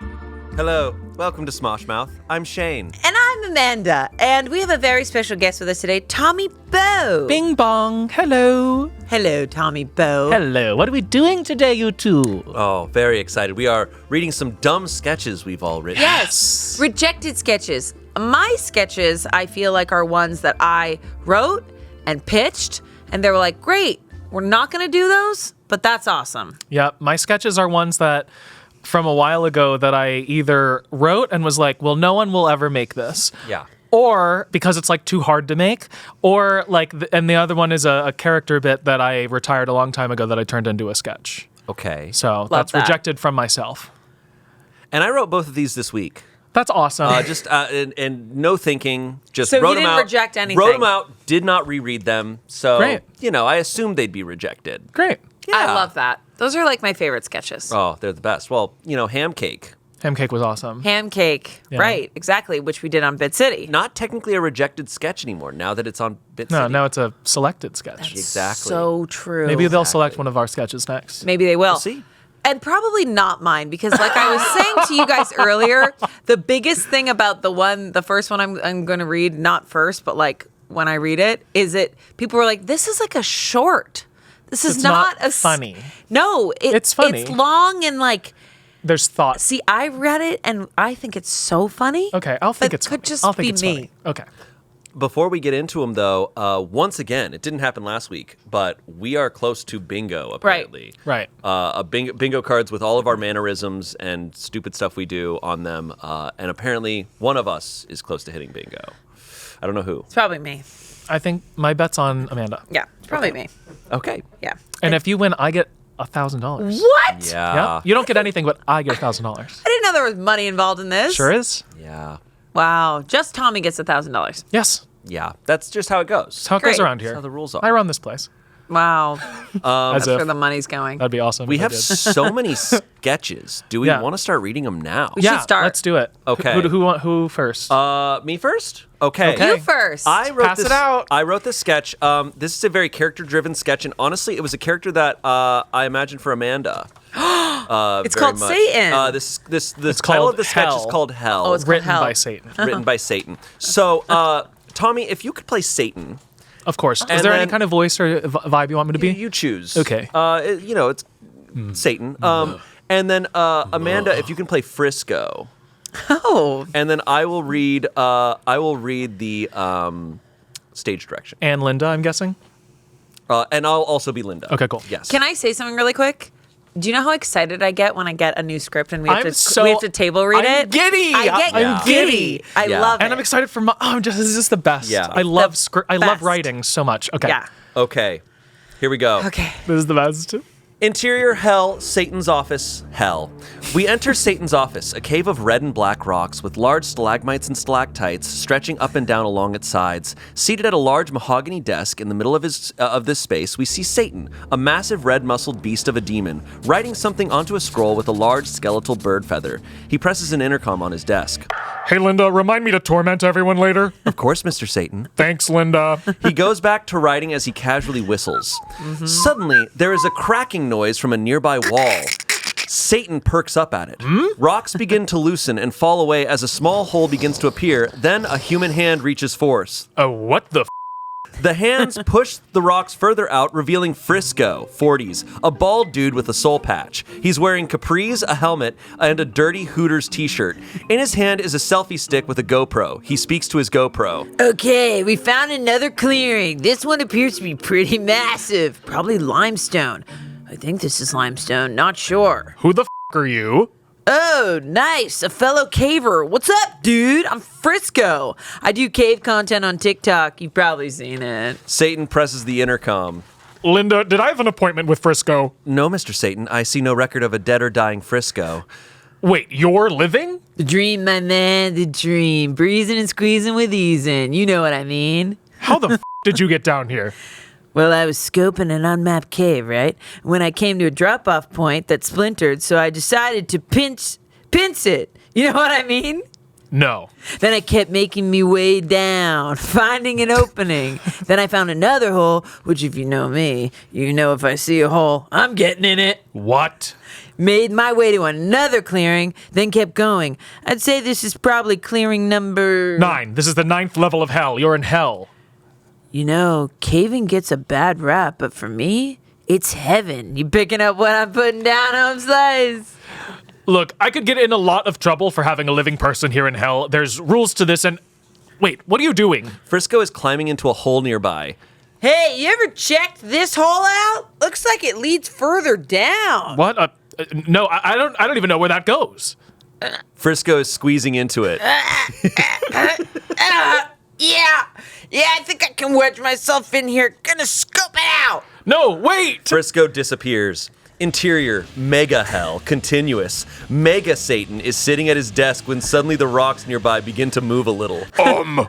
Hello, welcome to Smosh Mouth. I'm Shayne. And I'm Amanda, and we have a very special guest with us today, Tommy Bowe. Bing bong. Hello. Hello, Tommy Bowe. Hello. What are we doing today, you two? Oh, very excited. We are reading some dumb sketches we've all written. Yes. Rejected sketches. My sketches, I feel like, are ones that I wrote and pitched, and they were like, great, we're not going to do those, but that's awesome. Yeah, my sketches are ones that from a while ago that I either wrote and was like, well, no one will ever make this. Yeah. Or because it's like too hard to make, or like, and the other one is a character bit that I retired a long time ago that I turned into a sketch. Okay. So that's rejected from myself. And I wrote both of these this week. That's awesome. And no thinking, just So wrote you them didn't out. reject anything. Wrote them out, did not reread them. So, Great. I assumed they'd be rejected. Great. Yeah. I love that. Those are like my favorite sketches. Oh, they're the best. Well, ham cake. Ham cake was awesome. Ham cake. Yeah. Right, exactly, which we did on Bit City. Not technically a rejected sketch anymore now that it's on Bit No, City. now it's a selected sketch. Exactly. So true. Maybe they'll select one of our sketches next. Maybe they will. We'll see. And probably not mine, because like I was saying to you guys earlier, the biggest thing about the first one I'm going to read, not first, but like when I read it, is people were like, this is like a short. This is It's not funny. No, It's funny. It's long and like, There's thought. see, I read it and I think it's so funny. Okay, I'll think but it's could funny. just I'll think be it's me. funny. Okay. Before we get into them, though, once again, it didn't happen last week, but we are close to bingo, apparently. Right. Bingo cards with all of our mannerisms and stupid stuff we do on them. And apparently, one of us is close to hitting bingo. I don't know who. It's probably me. I think my bet's on Amanda. Yeah, it's probably me. Okay. Yeah. And if you win, I get $1,000. What? Yeah. Yeah. You don't get anything, but I get $1,000. I didn't know there was money involved in this. Sure is. Yeah. Wow. Just Tommy gets $1,000. Yes. Yeah. That's just how it goes. That's how it goes Great. around here. That's how the rules are. I run this place. Wow. As That's where if the money's going. that'd be awesome. We if I have did. so many sketches. Do we Yeah. want to start reading them now? We should start. Let's do it. Okay. Who first? Me first? Okay. Okay. You first. I wrote Pass this, it out. I wrote this sketch. This is a very character-driven sketch, and honestly, it was a character that I imagined for Amanda. It's very called much. Satan. This title called of the sketch is Hell. called Hell. Oh, it's called Written Hell. by Satan. written by Satan. So, Tommy, if you could play Satan, Of course. Is And there any then- kind of voice or vibe you want me to be? you choose. Okay. It's Satan. And then Amanda, if you can play Frisco, Oh. and then I will read the stage direction, And Linda, I'm guessing. and I'll also be Linda. Okay, cool. Yes. Can I say something really quick? Do you know how excited I get when I get a new script and we have to table read I'm it? giddy. I get I'm giddy. I Yeah. love it. And I'm excited for this is the best. Yeah. I love The I love best. writing so much. Okay. Yeah. Okay. Here we go. Okay. This is the best. Interior hell, Satan's office, hell. We enter Satan's office, a cave of red and black rocks with large stalagmites and stalactites stretching up and down along its sides. Seated at a large mahogany desk in the middle of this space, we see Satan, a massive red-muscled beast of a demon, writing something onto a scroll with a large skeletal bird feather. He presses an intercom on his desk. Hey, Linda, remind me to torment everyone later. Of course, Mr. Satan. Thanks, Linda. He goes back to writing as he casually whistles. Suddenly, there is a cracking noise from a nearby wall. Satan perks up at it. Rocks begin to loosen and fall away as a small hole begins to appear. Then a human hand reaches forth. Oh, what the The hands push the rocks further out, revealing Frisco, 40s, a bald dude with a soul patch. He's wearing capris, a helmet, and a dirty Hooters t-shirt. In his hand is a selfie stick with a GoPro. He speaks to his GoPro. Okay, we found another clearing. This one appears to be pretty massive. Probably limestone. I think this is limestone, not sure. Who the f*** are you? Oh, nice. A fellow caver. What's up, dude? I'm Frisco. I do cave content on TikTok. You've probably seen it. Satan presses the intercom. Linda, did I have an appointment with Frisco? No, Mr. Satan, I see no record of a dead or dying Frisco. Wait, you're living? The dream, my man, the dream. Breezing and squeezing with easing. You know what I mean. How the f*** did you get down here? Well, I was scoping an unmapped cave, right? When I came to a drop-off point that splintered, so I decided to pinch it. You know what I mean? No. Then I kept making me way down, finding an opening. Then I found another hole, which if you know me, you know if I see a hole, I'm getting in it. What? made my way to another clearing, then kept going. I'd say this is probably clearing number 9. This is the 9th level of hell. You're in hell. You know, caving gets a bad rap, but for me, it's heaven. You picking up what I'm putting down, home slice? Look, I could get in a lot of trouble for having a living person here in hell. There's rules to this, and... Wait, what are you doing? Frisco is climbing into a hole nearby. Hey, you ever checked this hole out? Looks like it leads further down. What? No, I don't even know where that goes. Frisco is squeezing into it. Yeah, I think I can wedge myself in here. Gonna scope it out. No, wait! Frisco disappears. Interior, mega hell, continuous. Mega Satan is sitting at his desk when suddenly the rocks nearby begin to move a little.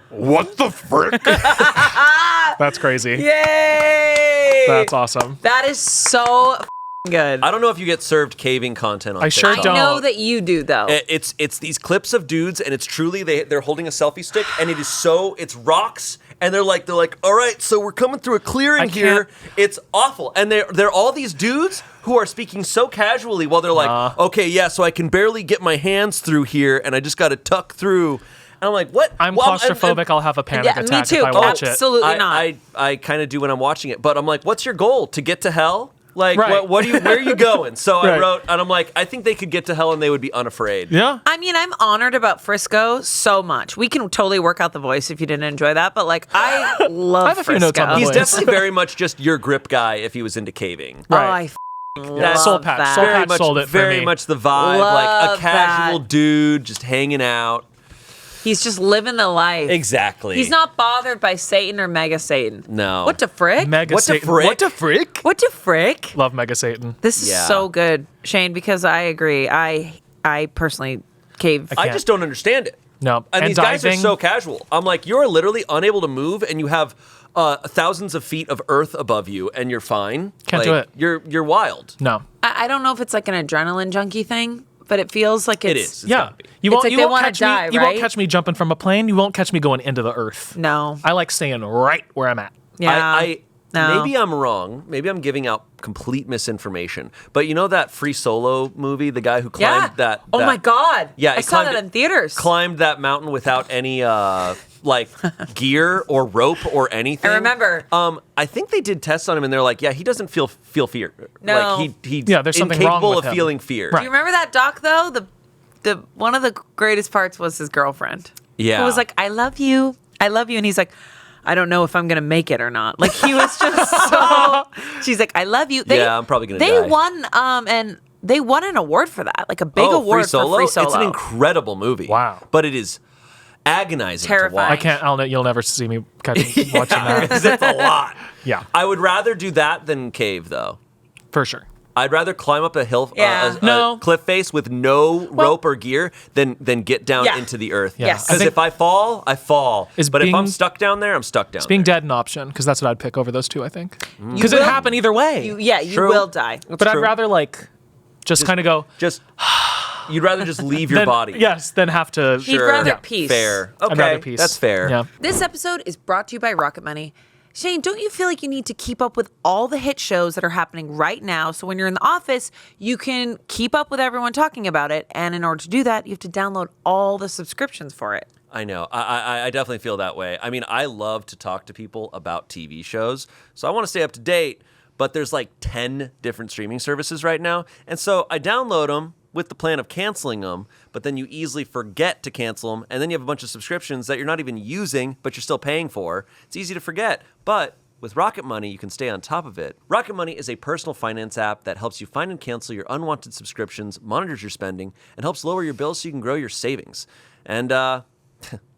What the frick? That's crazy. Yay! That's awesome. That is so good. I don't know if you get served caving content on I sure TikTok. I know don't. that you do, though. It's these clips of dudes, and it's truly they're holding a selfie stick, and it's rocks, and they're like, all right, so we're coming through a clearing here. It's awful, and they're all these dudes who are speaking so casually while they're like, okay, yeah, so I can barely get my hands through here, and I just got to tuck through. And I'm like, what? I'm claustrophobic. I'll have a panic Yeah, me attack too. if I watch it. Absolutely not. I kind of do when I'm watching it, but I'm like, what's your goal? To get to hell? Like, Right. where are you going? So I Right. wrote, and I'm like, I think they could get to hell and they would be unafraid. Yeah. I mean, I'm honored about Frisco so much. We can totally work out the voice if you didn't enjoy that, but like, I love I have a few Frisco. notes on the He's voice. definitely very much just your grip guy if he was into caving. Oh, Right. I love Soul Patch. that. Soul Very Patch much, sold it for very me. much the vibe, like Love a casual that. dude just hanging out. He's just living the life. Exactly. He's not bothered by Satan or Mega Satan. No. What the frick? Mega What the Satan. frick? What the frick? What the frick? Love Mega Satan. This is Yeah. so good, Shayne, because I agree. I personally cave. I just don't understand it. No. And these guys are diving. so casual. I'm like, you're literally unable to move, and you have thousands of feet of earth above you, and you're fine. Can't Like, do it. You're wild. No. I don't know if it's like an adrenaline junkie thing, but it feels like It it's. is. It's Yeah. gotta be. You It's won't, like you they won't wanna catch die, me. You won't right? catch me jumping from a plane. You won't catch me going into the earth. No. I like staying right where I'm at. Yeah. No. Maybe I'm wrong. Maybe I'm giving out complete misinformation. But you know that Free Solo movie, the guy who climbed that. Oh my God. Yeah, I he saw climbed that in theaters. Climbed that mountain without any like gear or rope or anything. I remember. I think they did tests on him, and they're like, yeah, he doesn't feel fear. No. Like he's Yeah, there's something wrong incapable with of him. feeling fear. Right. Do you remember that doc though? The one of the greatest parts was his girlfriend. Yeah. Who was like, I love you. And he's like, I don't know if I'm gonna make it or not. Like he was just so. She's like, I love you. Yeah, I'm probably gonna They die. won and they won an award for that, like a big award Free Solo? for Free Solo. It's an incredible movie. Wow. But it is agonizing Terrifying. to watch. I can't. You'll never see me watching that. It's a lot. Yeah, I would rather do that than cave, though. for sure. I'd rather climb up a hill, Yeah. No. cliff face with no rope or gear than get down Yeah. into the earth. Yeah. Yes. Because I think- if I fall, I fall. Is But if I'm being- stuck down there, I'm stuck down Being there. dead an option because that's what I'd pick over those two. I think because You it will- happen either way. You True. will die. but I'd true. rather like just kind of go. Just, you'd rather just leave your Then- body. Yes, than have to. He'd rather Yeah. peace. Fair. I'd Okay, rather peace. that's fair. Yeah. This episode is brought to you by Rocket Money. Shayne, don't you feel like you need to keep up with all the hit shows that are happening right now so when you're in the office, you can keep up with everyone talking about it? And in order to do that, you have to download all the subscriptions for it. I know. I definitely feel that way. I mean, I love to talk to people about TV shows, so I want to stay up to date, but there's like 10 different streaming services right now. And so I download them with the plan of canceling them, but then you easily forget to cancel them, and then you have a bunch of subscriptions that you're not even using, but you're still paying for. It's easy to forget, but with Rocket Money, you can stay on top of it. Rocket Money is a personal finance app that helps you find and cancel your unwanted subscriptions, monitors your spending, and helps lower your bills so you can grow your savings. And,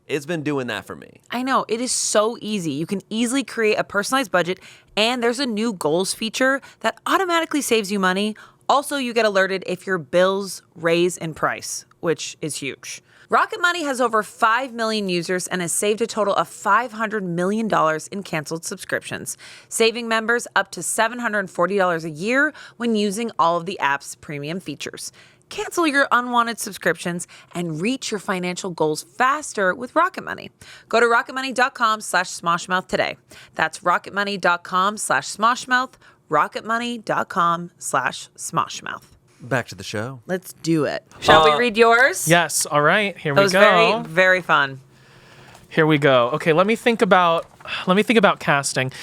it's been doing that for me. I know, it is so easy. You can easily create a personalized budget, and there's a new goals feature that automatically saves you money. Also, you get alerted if your bills raise in price, which is huge. Rocket Money has over 5 million users and has saved a total of $500 million in canceled subscriptions, saving members up to $740 a year when using all of the app's premium features. Cancel your unwanted subscriptions and reach your financial goals faster with Rocket Money. Go to rocketmoney.com/smoshmouth today. That's rocketmoney.com/smoshmouth, rocketmoney.com/smoshmouth. Back to the show. Let's do it. Shall we read yours? Yes. All right. Here That we was go. very, very fun. Here we go. Okay, let me think about casting.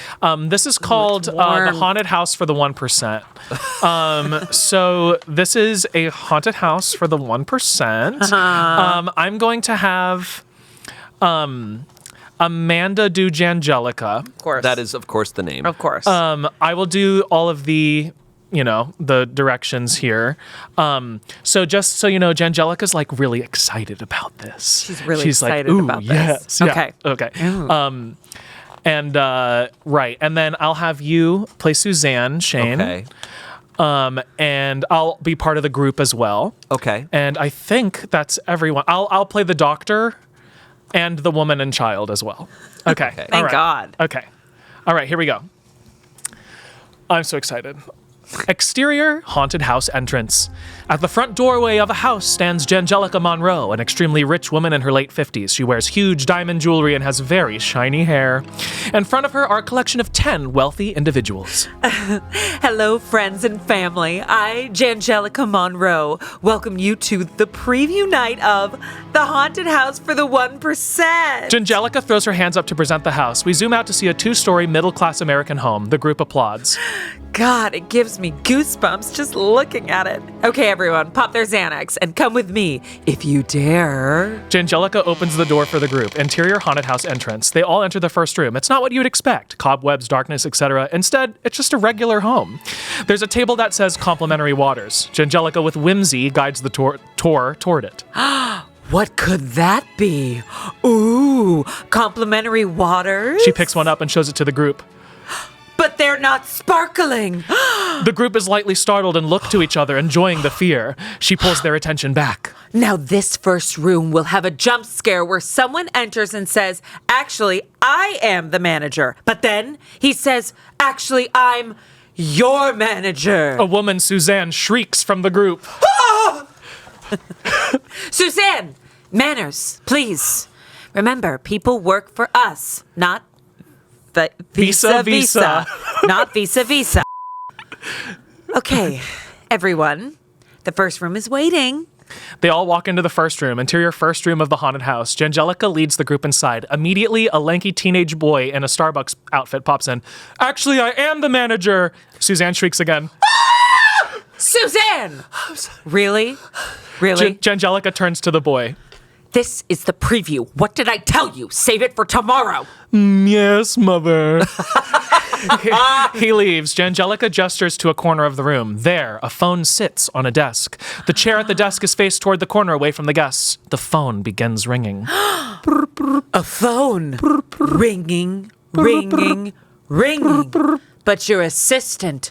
This is called The Haunted House for the 1%. So this is a haunted house for the 1%. I'm going to have Amanda do Jangelica. Of course. That is, of course, the name. Of course. I will do all of the directions here. So just so you know, Jangelica's like really excited about this. She's really like, excited ooh, about this. Yes. Okay. Yeah, okay. Right. And then I'll have you play Suzanne, Shayne. Okay. And I'll be part of the group as well. Okay. And I think that's everyone. I'll play the doctor and the woman and child as well. Okay. Okay. Thank God. Okay. All right, here we go. I'm so excited. Exterior haunted house entrance. At the front doorway of a house stands Jangelica Monroe, an extremely rich woman in her late 50s. She wears huge diamond jewelry and has very shiny hair. In front of her are a collection of 10 wealthy individuals. Hello, friends and family. I, Jangelica Monroe, welcome you to the preview night of The Haunted House for the 1%. Jangelica throws her hands up to present the house. We zoom out to see a 2-story middle-class American home. The group applauds. God, it gives me goosebumps just looking at it. Okay, everyone, pop their Xanax and come with me, if you dare. Jangelica opens the door for the group. Interior haunted house entrance. They all enter the first room. It's not what you would expect. Cobwebs, darkness, etc. Instead, it's just a regular home. There's a table that says complimentary waters. Jangelica, with whimsy, guides the tour toward it. What could that be? Ooh, complimentary waters? She picks one up and shows it to the group. But they're not sparkling. The group is lightly startled and look to each other, enjoying the fear. She pulls their attention back. Now this first room will have a jump scare where someone enters and says, actually, I am the manager. But then he says, actually, I'm your manager. A woman, Suzanne, shrieks from the group. Suzanne, manners, please. Remember, people work for us, not visa. Not visa. Okay, everyone, the first room is waiting. They all walk into the first room, interior first room of the haunted house. Jangelica leads the group inside. Immediately, a lanky teenage boy in a Starbucks outfit pops in. Actually, I am the manager. Suzanne shrieks again. Suzanne! Really? Really? Jangelica turns to the boy. This is the preview. What did I tell you? Save it for tomorrow. Yes, mother. He leaves. Jangelica gestures to a corner of the room. There, a phone sits on a desk. The chair at the desk is faced toward the corner away from the guests. The phone begins ringing. A phone. Ringing. But your assistant.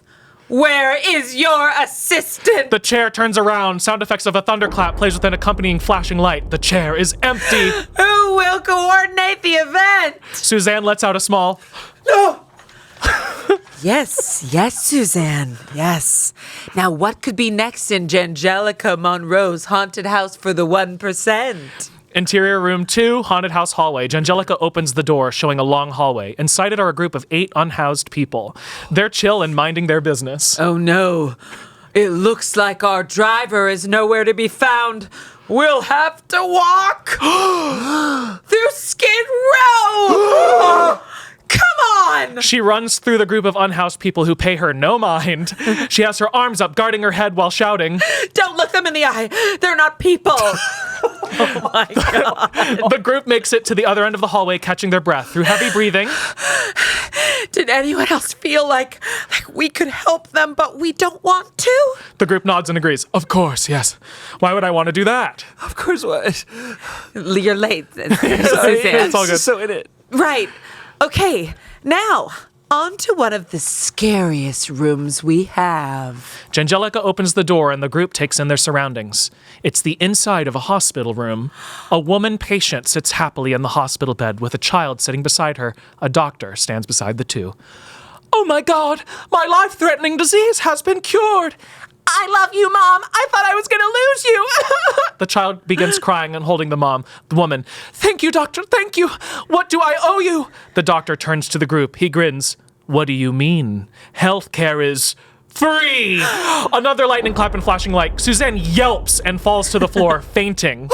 Where is your assistant? The chair turns around. Sound effects of a thunderclap plays with an accompanying flashing light. The chair is empty. Who will coordinate the event? Suzanne lets out a small... No. Yes, Suzanne. Yes. Now, what could be next in Jangelica Monroe's haunted house for the 1%? Interior room 2, haunted house hallway. Jangelica opens the door, showing a long hallway. Inside it are a group of 8 unhoused people. They're chill and minding their business. Oh no. It looks like our driver is nowhere to be found. We'll have to walk through Skid Row. Come on! She runs through the group of unhoused people who pay her no mind. She has her arms up, guarding her head while shouting. Don't look them in the eye. They're not people. Oh my God. The group makes it to the other end of the hallway, catching their breath. Through heavy breathing. Did anyone else feel like we could help them, but we don't want to? The group nods and agrees. Of course, yes. Why would I want to do that? Of course, what? You're late. It's all good. So in it. Right. Okay, now, on to one of the scariest rooms we have. Jangelica opens the door and the group takes in their surroundings. It's the inside of a hospital room. A woman patient sits happily in the hospital bed with a child sitting beside her. A doctor stands beside the two. Oh my God, my life-threatening disease has been cured. I love you, Mom. I thought I was going to lose you. The child begins crying and holding the mom. The woman, thank you, doctor, thank you. What do I owe you? The doctor turns to the group. He grins. What do you mean? Healthcare is Free! Another lightning clap and flashing light. Suzanne yelps and falls to the floor, fainting.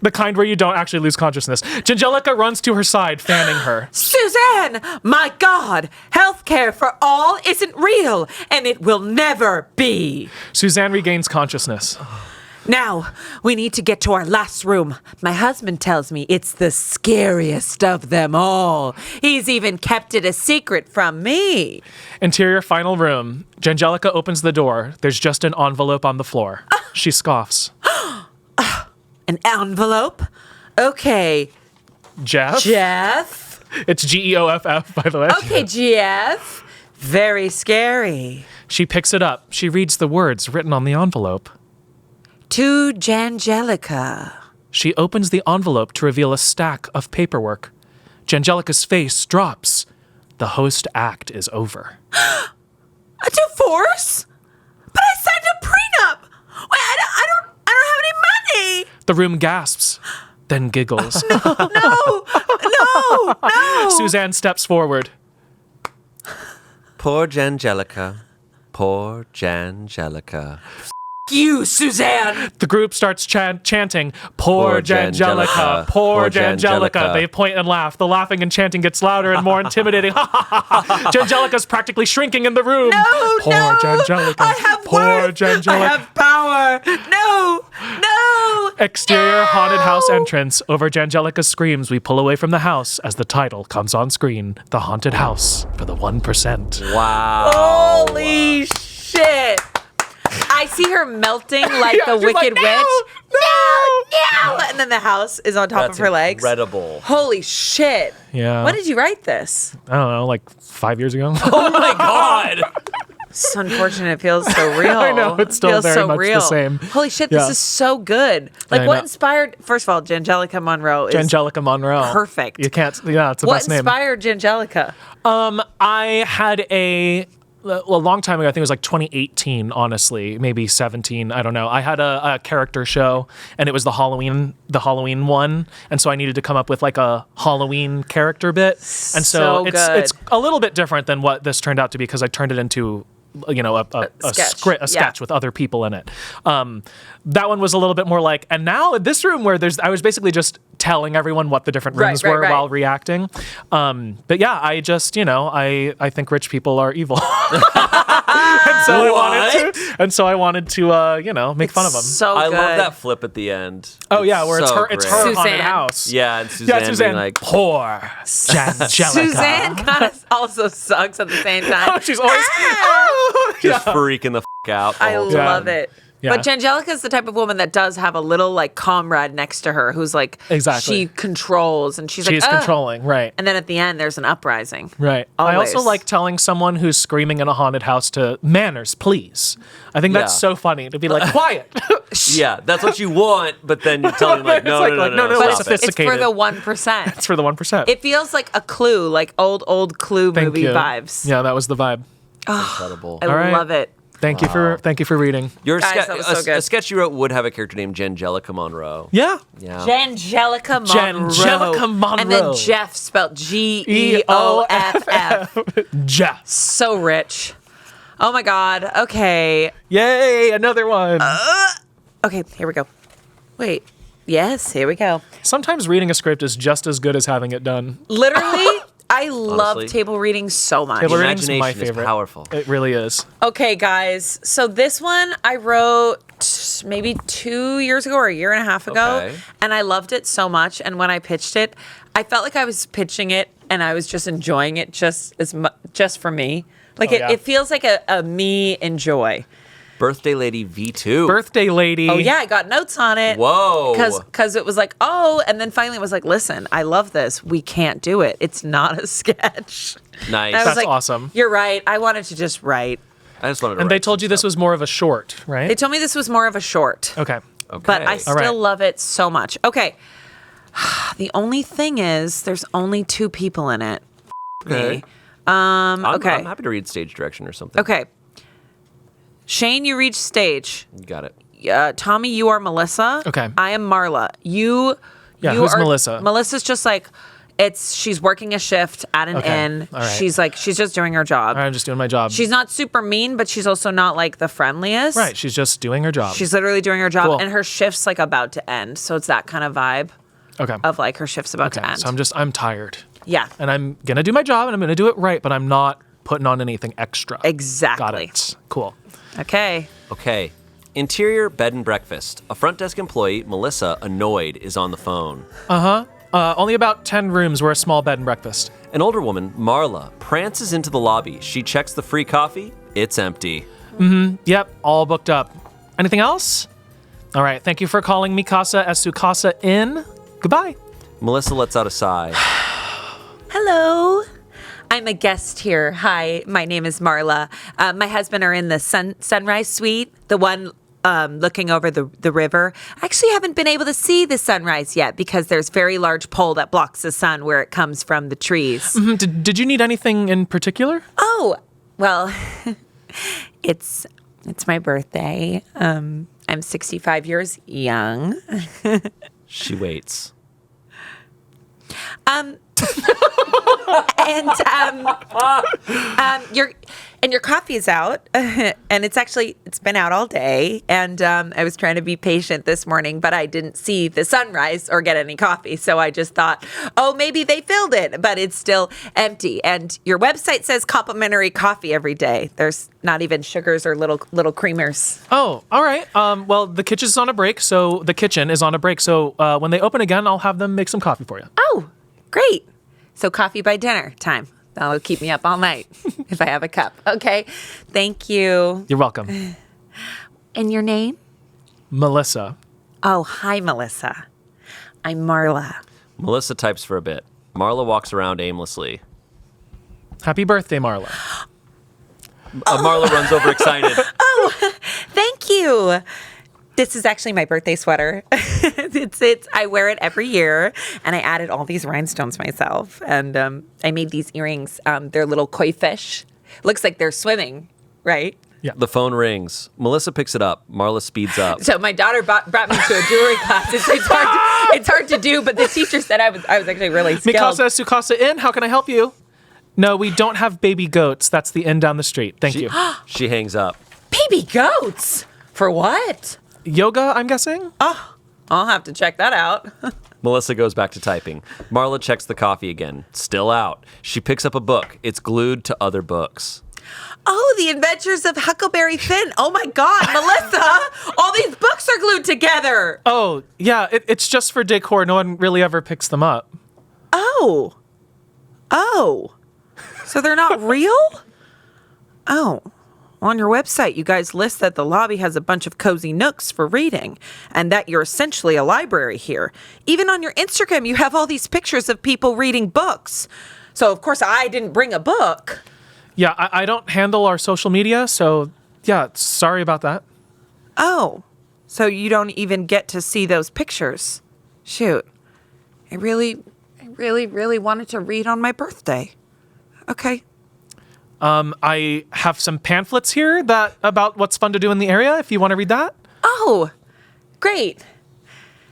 The kind where you don't actually lose consciousness. Jangelica runs to her side, fanning her. Suzanne, my God, healthcare for all isn't real, and it will never be. Suzanne regains consciousness. Now, we need to get to our last room. My husband tells me it's the scariest of them all. He's even kept it a secret from me. Interior final room. Jangelica opens the door. There's just an envelope on the floor. She scoffs. An envelope? Okay, Jeff? Jeff? It's Geoff, by the way. Okay, Jeff. Very scary. She picks it up. She reads the words written on the envelope. To Jangelica. She opens the envelope to reveal a stack of paperwork. Jangelica's face drops. The host act is over. A divorce? But I signed a prenup. Wait, I don't have any money. The room gasps, then giggles. No. Suzanne steps forward. Poor Jangelica. Poor Jangelica. You, Suzanne. The group starts chanting, Poor Jangelica, poor Jangelica. They point and laugh. The laughing and chanting gets louder and more intimidating. Jangelica's practically shrinking in the room. Poor Jangelica. I have poor worth. Jangelica. I have power. No. Exterior haunted house entrance. Over Jangelica's screams, we pull away from the house as the title comes on screen. The Haunted House for the 1%. Wow. Holy shit. I see her melting like the she's Wicked like, "No, Witch. No. And then the house is on top That's of her legs. incredible. Holy shit. Yeah. When did you write this? I don't know, like 5 years ago. Oh my God. It's unfortunate. It feels so real. I know, it's still feels very so much the real. same. Holy shit, Yeah. this is so good. Like, I what know. inspired, first of all, Jangelica Monroe is Jangelica Monroe. perfect. You can't, yeah, it's the What best name. inspired Jangelica? I had a long time ago, I think it was like 2018, honestly, maybe 17, I don't know. I had a character show, and it was the Halloween one, and so I needed to come up with like a Halloween character bit. And so So it's good. a little bit different than what this turned out to be, because I turned it into a sketch. script, Yeah. sketch with other people in it. That one was a little bit more like, and now in this room where I was basically just telling everyone what the different rooms were right. while reacting. But yeah, I just, I think rich people are evil. And so I wanted to, make fun of them. So I good. love that flip at the end. Oh yeah, where it's so her great. haunted Suzanne. house. Yeah, and Suzanne, being like, poor Jangelica. Suzanne kind of also sucks at the same time. Oh, she's always just freaking the out. the I whole time. love it. Yeah. But Jangelica is the type of woman that does have a little like comrade next to her who's like Exactly. she controls and she's She's like controlling, right? And then at the end there's an uprising. Right. I also Always. like telling someone who's screaming in a haunted house to manners, please. I think that's Yeah. so funny to be like quiet. Yeah, that's what you want, but then you're telling them like, It's no, like, no, like, no, no, But stop it. it's for sophisticated. the 1%. It's for the 1%. It feels like a Clue, like old Clue Thank movie you. vibes. Yeah, that was the vibe. Incredible. I All right. love it. Thank you for reading. Your Guys, that was so good. a sketch you wrote would have a character named Jangelica Monroe. Yeah. Yeah. Jangelica Monroe. Jangelica Monroe. And then Jeff spelled Geoff. Jeff. So rich. Oh my God. Okay. Yay, another one. Okay, here we go. Wait. Yes, here we go. Sometimes reading a script is just as good as having it done. Literally, I love Honestly. table reading so much. Table reading's my Imagination is favorite. powerful. It really is. Okay, guys. So this one I wrote maybe 2 years ago or a year and a half ago. Okay. And I loved it so much. And when I pitched it, I felt like I was pitching it and I was just enjoying it just for me. Like Oh, yeah. it feels like a me enjoy. Birthday Lady V2. Birthday Lady. Oh yeah, I got notes on it. Whoa. Because it was like, oh, and then finally it was like, listen, I love this. We can't do it. It's not a sketch. Nice. And I was That's like, awesome. You're right. I wanted to just write. I just wanted to And they write told you some this was more of a short, right? They told me this was more of a short. Okay. stuff. But Okay. I still right. love it so much. Okay. The only thing is there's only 2 people in it. Okay. Me. I'm okay. happy to read stage direction or something. Okay. Shayne, you reach stage. You got it. Tommy, you are Melissa. Okay. I am Marla. You Yeah, you who's are, Melissa? Melissa's just like She's working a shift at an inn. All right. She's just doing her job. I'm just doing my job. She's not super mean, but she's also not like the friendliest. Right. She's just doing her job. She's literally doing her job, Cool. and her shift's like about to end. So it's that kind of vibe okay. of like her shift's about to end. So I'm tired. Yeah. And I'm going to do my job and I'm going to do it right, but I'm not putting on anything extra. Exactly. Got it. Cool. Okay. Okay. Interior bed and breakfast. A front desk employee, Melissa, annoyed, is on the phone. Only about 10 rooms were a small bed and breakfast. An older woman, Marla, prances into the lobby. She checks the free coffee. It's empty. Yep, all booked up. Anything else? All right, thank you for calling Mi Casa es su casa Inn. Goodbye. Melissa lets out a sigh. Hello. I'm a guest here. Hi, my name is Marla. My husband are in the sunrise suite, the one looking over the river. I actually haven't been able to see the sunrise yet because there's very large pole that blocks the sun where it comes from the trees. Did you need anything in particular? Oh, well, it's my birthday. I'm 65 years young. She waits. Your coffee is out, and it's been out all day. And I was trying to be patient this morning, but I didn't see the sunrise or get any coffee, so I just thought, oh, maybe they filled it, but it's still empty. And your website says complimentary coffee every day. There's not even sugars or little creamers. Oh, all right. Well, the kitchen is on a break, so when they open again, I'll have them make some coffee for you. Oh, great. So coffee by dinner time. That'll keep me up all night if I have a cup. Okay. Thank you. You're welcome. And your name? Melissa. Oh, hi, Melissa. I'm Marla. Melissa types for a bit. Marla walks around aimlessly. Happy birthday, Marla. Marla runs over excited. Oh, thank you. This is actually my birthday sweater. I wear it every year, and I added all these rhinestones myself. And I made these earrings. They're little koi fish. Looks like they're swimming, right? Yeah. The phone rings. Melissa picks it up. Marla speeds up. So my daughter brought me to a jewelry class. It's hard to do, but the teacher said I was actually really skilled. Mi Casa es su casa Inn. How can I help you? No, we don't have baby goats. That's the inn down the street. Thank you. She hangs up. Baby goats? For what? Yoga, I'm guessing? Oh, I'll have to check that out. Melissa goes back to typing. Marla checks the coffee again. Still out. She picks up a book. It's glued to other books. Oh, The Adventures of Huckleberry Finn. Oh my God, Melissa, all these books are glued together. Oh, yeah, it's just for decor. No one really ever picks them up. Oh. So they're not real? Oh. On your website, you guys list that the lobby has a bunch of cozy nooks for reading and that you're essentially a library here. Even on your Instagram, you have all these pictures of people reading books. So, of course, I didn't bring a book. Yeah, I don't handle our social media, so yeah, sorry about that. Oh, so you don't even get to see those pictures. Shoot. I really wanted to read on my birthday. Okay. I have some pamphlets here about what's fun to do in the area, if you want to read that. Oh, great.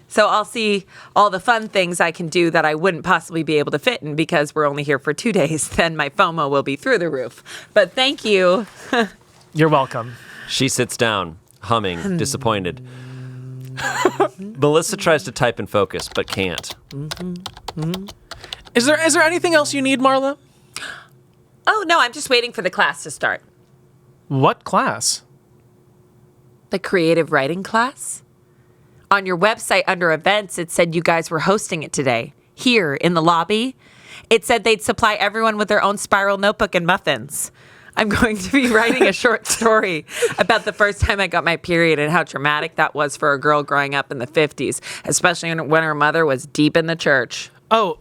So I'll see all the fun things I can do that I wouldn't possibly be able to fit in because we're only here for 2 days. Then my FOMO will be through the roof. But thank you. You're welcome. She sits down, humming, disappointed. Melissa tries to type and focus, but can't. Is there anything else you need, Marla? Oh, no, I'm just waiting for the class to start. What class? The creative writing class? On your website under events, it said you guys were hosting it today. Here in the lobby, it said they'd supply everyone with their own spiral notebook and muffins. I'm going to be writing a short story about the first time I got my period and how traumatic that was for a girl growing up in the 50s, especially when her mother was deep in the church. Oh,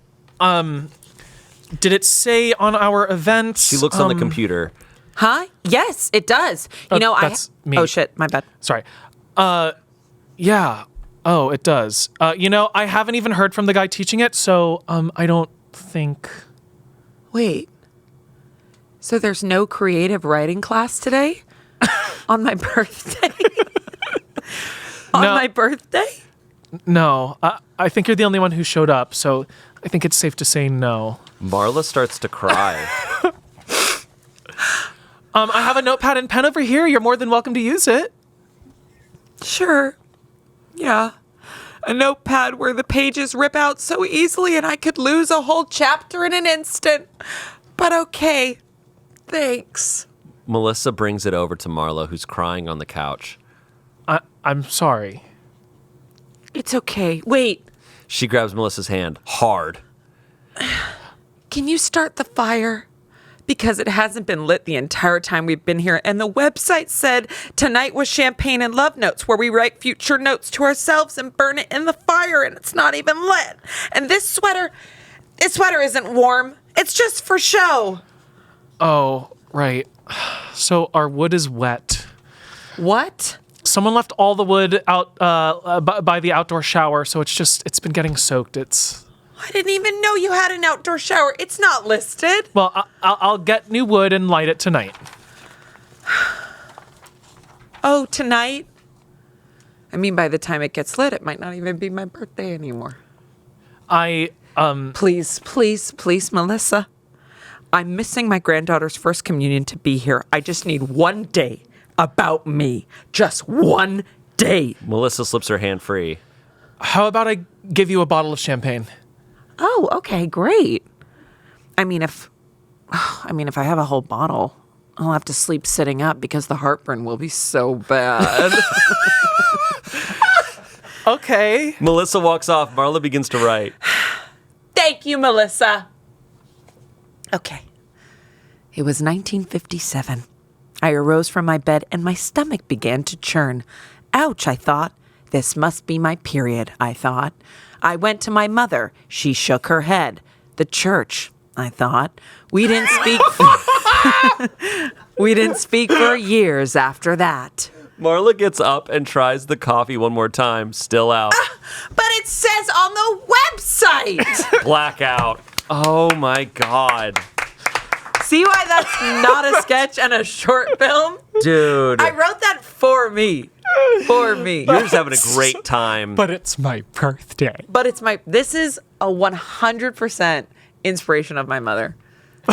did it say on our events? She looks on the computer. Huh? Yes, it does. You know, that's me. Oh, shit, my bad. Sorry. Yeah. Oh, it does. I haven't even heard from the guy teaching it, so I don't think... Wait. So there's no creative writing class today? On my birthday? On my birthday? No, I think you're the only one who showed up, so I think it's safe to say no. Marla starts to cry. I have a notepad and pen over here. You're more than welcome to use it. Sure. Yeah. A notepad where the pages rip out so easily and I could lose a whole chapter in an instant. But okay. Thanks. Melissa brings it over to Marla, who's crying on the couch. I'm sorry. It's okay. Wait. She grabs Melissa's hand hard. Can you start the fire? Because it hasn't been lit the entire time we've been here. And the website said tonight was champagne and love notes, where we write future notes to ourselves and burn it in the fire, and it's not even lit. And this sweater isn't warm. It's just for show. Oh, right. So our wood is wet. What? Someone left all the wood out by the outdoor shower, so it's been getting soaked. I didn't even know you had an outdoor shower. It's not listed. Well, I'll get new wood and light it tonight. Oh, tonight? I mean, by the time it gets lit, it might not even be my birthday anymore. Please, Melissa. I'm missing my granddaughter's first communion to be here. I just need one day about me. Just one day. Melissa slips her hand free. How about I give you a bottle of champagne? Oh, okay, great. I mean, if I have a whole bottle, I'll have to sleep sitting up because the heartburn will be so bad. Okay. Melissa walks off. Marla begins to write. Thank you, Melissa. Okay. It was 1957. I arose from my bed and my stomach began to churn. Ouch, I thought. This must be my period, I thought. I went to my mother. She shook her head. The church, I thought. We didn't speak for years after that. Marla gets up and tries the coffee one more time, still out. But it says on the website. Blackout. Oh my God. See why that's not a sketch and a short film? Dude. I wrote that for me. For me. You're just having a great time. But it's my birthday. But this is a 100% inspiration of my mother.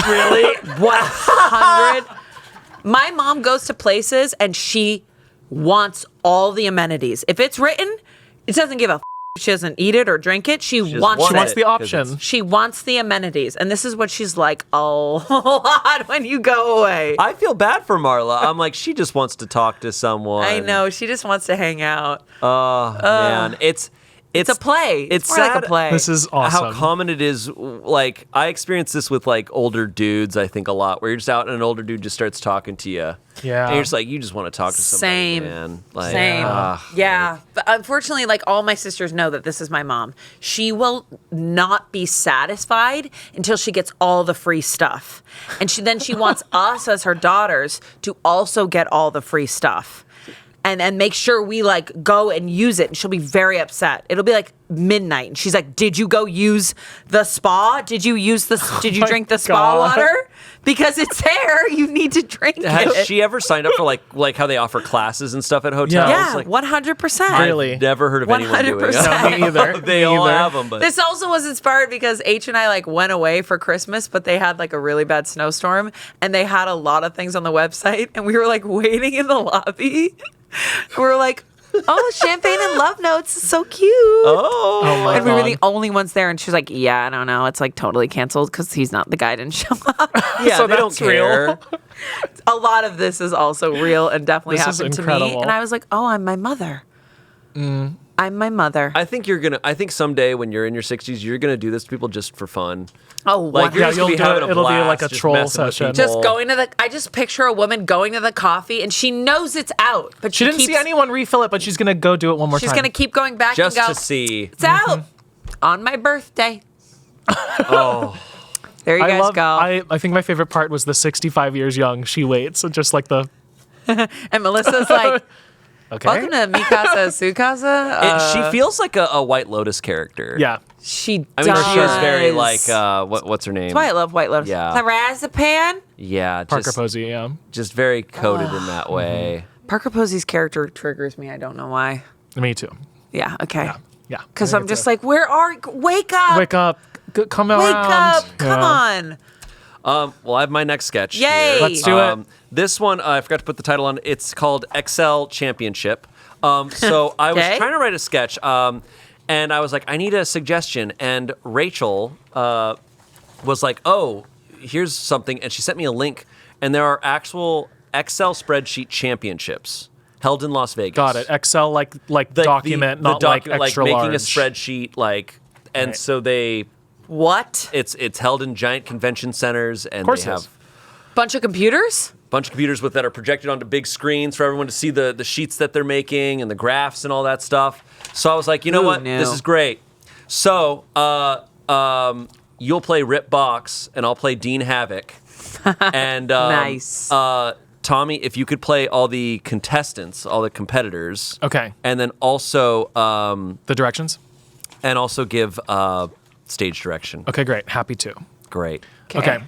Really? 100. My mom goes to places and she wants all the amenities. If it's written, it doesn't give a f. She doesn't eat it or drink it. She wants the option. She wants the amenities. And this is what she's like a lot when you go away. I feel bad for Marla. I'm like, she just wants to talk to someone. I know. She just wants to hang out. Oh, man. It's a play. It's more like a play. This is awesome. How common it is. Like, I experience this with like older dudes, I think, a lot, where you're just out and an older dude just starts talking to you. Yeah. And you're just like, you just want to talk to somebody, Same. man. Like, Same. Yeah. But unfortunately, like all my sisters know that this is my mom. She will not be satisfied until she gets all the free stuff. And she wants us as her daughters to also get all the free stuff. And make sure we like go and use it. And she'll be very upset. It'll be like midnight. And she's like, did you go use the spa? Did you drink the spa water? Because it's there. You need to drink it. Has she ever signed up for like how they offer classes and stuff at hotels? Yeah, Like, 100%. Really? I've never heard of anyone doing it. 100%. No, me either. They all have them, but This also was inspired because H and I like went away for Christmas, but they had like a really bad snowstorm and they had a lot of things on the website and we were like waiting in the lobby. We were like, oh, champagne and love notes is so cute. oh my And we were God. the only ones there. And she was like, yeah, I don't know. It's like totally canceled because he's not the guy didn't show up. yeah, So they don't that's real. care. A lot of this is also real and definitely This is happened to me. incredible. And I was like, oh, I'm my mother. I'm my mother. I think someday when you're in your 60s, you're gonna do this to people just for fun. Oh, Like you're Yeah, just gonna you'll be do having it. a It'll be blast, like a just troll messing with session. people. just going to I just picture a woman going to the coffee and she knows it's out, but She didn't see anyone refill it, but she's going to go do it one more She's time. going to keep going back just and go, to see. it's out on my birthday. Oh, There you guys go. I think my favorite part was the 65 years young. She waits. And just like the, And Melissa's like, okay. welcome to Mikasa Sukasa. she feels like a White Lotus character. Yeah. She I mean, she is very does. like what's her name? That's why I love White Lotus. Yeah. Lorazepam? Yeah, Parker just, Posey, yeah. just very coded in that way. Parker Posey's character triggers me. I don't know why. Me too. Yeah, okay. Yeah. Because I'm just like, wake up. Wake up. Come around. Wake up. Come Yeah. on. Well, I have my next sketch. Yay. Here. Let's do it. This one, I forgot to put the title on. It's called Excel Championship. So I was Okay. trying to write a sketch, and I was like, I need a suggestion. And Rachel was like, oh, here's something. And she sent me a link. And there are actual Excel spreadsheet championships held in Las Vegas. Got it. Excel like document, not like extra making large. a spreadsheet, and Right. so What? it's held in giant convention centers, and course they it have is. Bunch of computers? bunch of computers that are projected onto big screens for everyone to see the sheets that they're making and the graphs and all that stuff. So I was like, you know Ooh, what? no. This is great. So you'll play Rip Box and I'll play Dean Havoc. And Nice. Tommy, if you could play all the contestants, all the competitors. Okay. And then also The directions? give stage direction. Okay, great. Happy to. Great. Okay.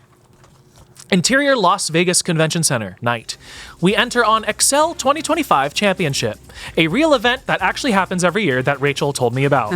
Interior Las Vegas Convention Center, night. We enter on Excel 2025 Championship, a real event that actually happens every year that Rachel told me about.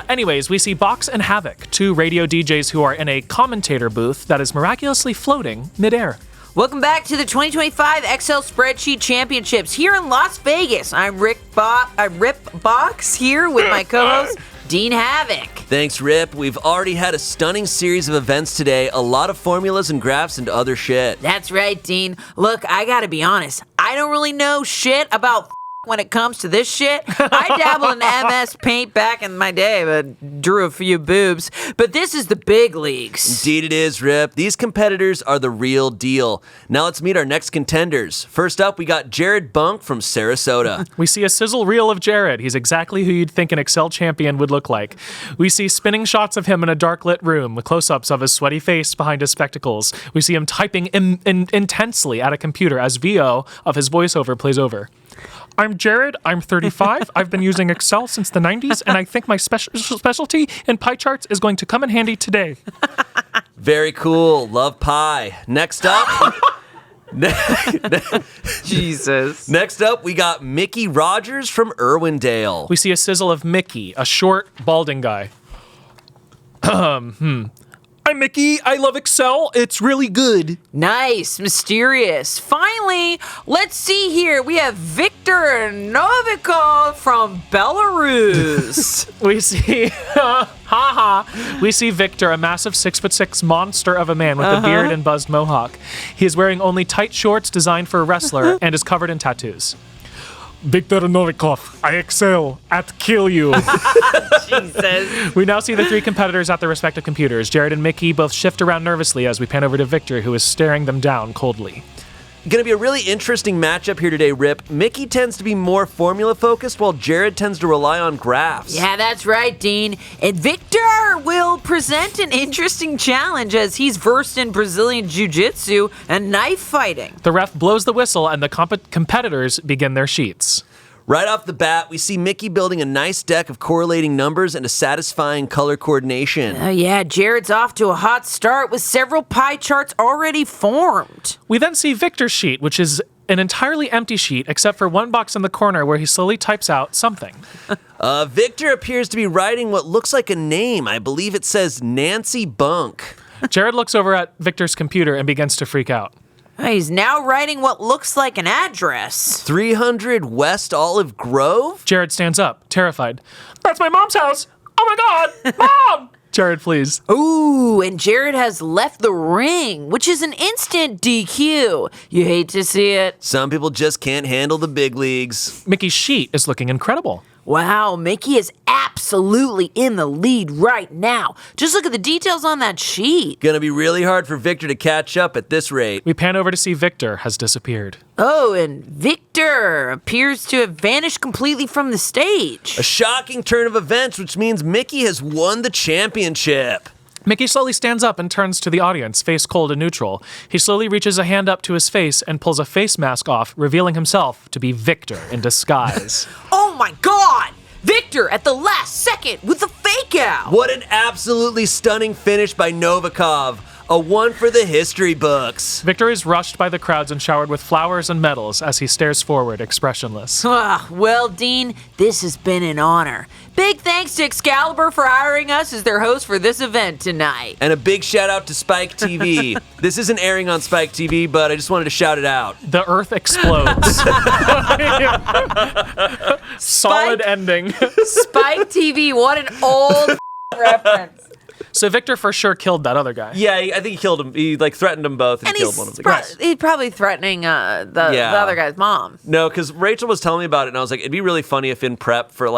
Anyways, we see Box and Havoc, two radio DJs who are in a commentator booth that is miraculously floating midair. Welcome back to the 2025 Excel Spreadsheet Championships here in Las Vegas. I'm Rip Box here with my co-host, Dean Havoc. Thanks, Rip. We've already had a stunning series of events today, a lot of formulas and graphs and other shit. That's right, Dean. Look, I gotta be honest. I don't really know shit about when it comes to this shit. I dabbled in MS Paint back in my day, but drew a few boobs. But this is the big leagues. Indeed it is, Rip. These competitors are the real deal. Now let's meet our next contenders. First up, we got Jared Bunk from Sarasota. We see a sizzle reel of Jared. He's exactly who you'd think an Excel champion would look like. We see spinning shots of him in a dark lit room, with close-ups of his sweaty face behind his spectacles. We see him typing intensely at a computer as VO of his voiceover plays over. I'm Jared, I'm 35, I've been using Excel since the 90s, and I think my specialty in pie charts is going to come in handy today. Very cool. Love pie. Next up... Jesus. Next up, we got Mickey Rogers from Irwindale. We see a sizzle of Mickey, a short, balding guy. I'm Mickey, I love Excel, it's really good. Nice, mysterious. Finally, let's see here. We have Victor Novikov from Belarus. We see, we see Victor, a massive 6'6" monster of a man with a beard and buzzed mohawk. He is wearing only tight shorts designed for a wrestler and is covered in tattoos. Victor Novikov, I excel at kill you. Jesus. We now see the three competitors at their respective computers. Jared and Mickey both shift around nervously as we pan over to Victor, who is staring them down coldly. Gonna be a really interesting matchup here today, Rip. Mickey tends to be more formula focused, while Jared tends to rely on graphs. Yeah, that's right, Dean. And Victor will present an interesting challenge as he's versed in Brazilian jiu-jitsu and knife fighting. The ref blows the whistle and the competitors begin their sheets. Right off the bat, we see Mickey building a nice deck of correlating numbers and a satisfying color coordination. Oh yeah, Jared's off to a hot start with several pie charts already formed. We then see Victor's sheet, which is an entirely empty sheet except for one box in the corner where he slowly types out something. Victor appears to be writing what looks like a name. I believe it says Nancy Bunk. Jared looks over at Victor's computer and begins to freak out. He's now writing what looks like an address. 300 West Olive Grove? Jared stands up, terrified. That's my mom's house! Oh my god! Mom! Jared, please. Ooh, and Jared has left the ring, which is an instant DQ. You hate to see it. Some people just can't handle the big leagues. Mickey's sheet is looking incredible. Wow, Mickey is absolutely in the lead right now. Just look at the details on that sheet. Gonna be really hard for Victor to catch up at this rate. We pan over to see Victor has disappeared. Oh, and Victor appears to have vanished completely from the stage. A shocking turn of events, which means Mickey has won the championship. Mickey slowly stands up and turns to the audience, face cold and neutral. He slowly reaches a hand up to his face and pulls a face mask off, revealing himself to be Victor in disguise. Oh my god! Victor at the last second with a fake out! What an absolutely stunning finish by Novikov. A 1 for the history books. Victor is rushed by the crowds and showered with flowers and medals as he stares forward, expressionless. Well, Dean, this has been an honor. Big thanks to Excalibur for hiring us as their host for this event tonight. And a big shout out to Spike TV. This isn't airing on Spike TV, but I just wanted to shout it out. The earth explodes. Solid ending. Spike TV, what an old reference. So Victor for sure killed that other guy. Yeah, I think he killed him. He threatened them both and killed one of them. He's probably threatening the other guy's mom. No, because Rachel was telling me about it, and I was like, it'd be really funny if in prep for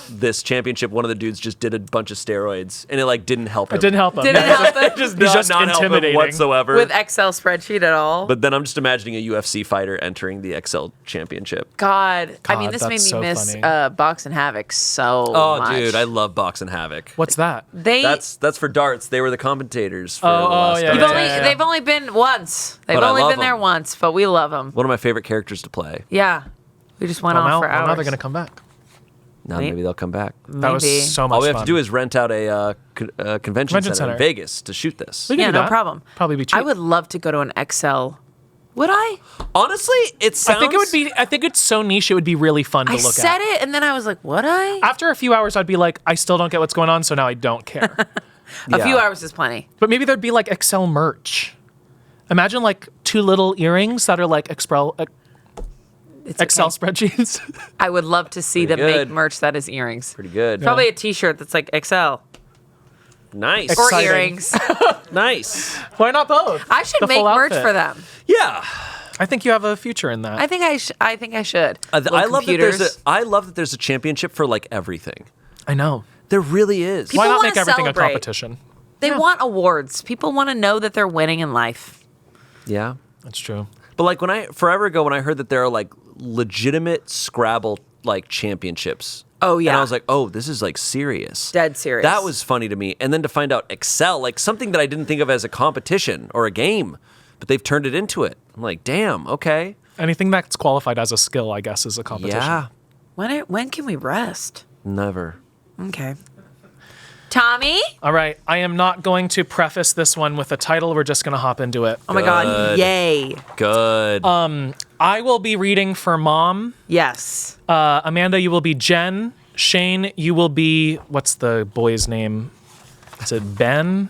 this championship, one of the dudes just did a bunch of steroids, and it didn't help him. It didn't help him. Didn't help him. Just He's just not help him intimidating whatsoever. With Excel spreadsheet at all. But then I'm just imagining a UFC fighter entering the XL championship. God, I mean, this made me that's so miss funny. Box and Havoc so much. Dude, I love Box and Havoc. What's that? That's for darts. They were the commentators for the last yeah, time. They've only been once. They've But I only love been there them. once, but we love them. One of my favorite characters to play. Yeah. We just went on for hours. Now they're going to come back. Now maybe they'll come back. That was so much All we have fun. to do is rent out a convention center in Vegas to shoot this. We can Yeah, do no that. problem. Probably be cheap. I would love to go to an XL. Would I? Honestly, it sounds... I think it's so niche it would be really fun to I look said at. it, and then I was like, would I? After a few hours, I'd be like, I still don't get what's going on, so now I don't care. A few hours is plenty. But maybe there'd be like Excel merch. Imagine like 2 little earrings that are like Excel spreadsheets. I would love to see them good. make merch that is earrings. Pretty good. Probably a T-shirt that's like Excel Nice. or Exciting. earrings. Nice. Why not both? I should The make full merch outfit. for them. Yeah. I think you have a future in that. I think I should. I Little love computers. I love that there's a championship for like everything. I know. There really is. People Why not wanna make everything celebrate. a competition? They want awards. People want to know that they're winning in life. Yeah. That's true. But like forever ago when I heard that there are like legitimate Scrabble like championships. Oh, yeah. And I was like, oh, this is like serious. Dead serious. That was funny to me. And then to find out Excel, like something that I didn't think of as a competition or a game, but they've turned it into it. I'm like, damn, okay. Anything that's qualified as a skill, I guess, is a competition. Yeah. When can we rest? Never. Okay. Tommy? All right. I am not going to preface this one with a title. We're just going to hop into it. Oh my God! Yay! Good. I will be reading for Mom. Yes. Amanda, you will be Jen. Shayne, you will be, what's the boy's name? Is it Ben?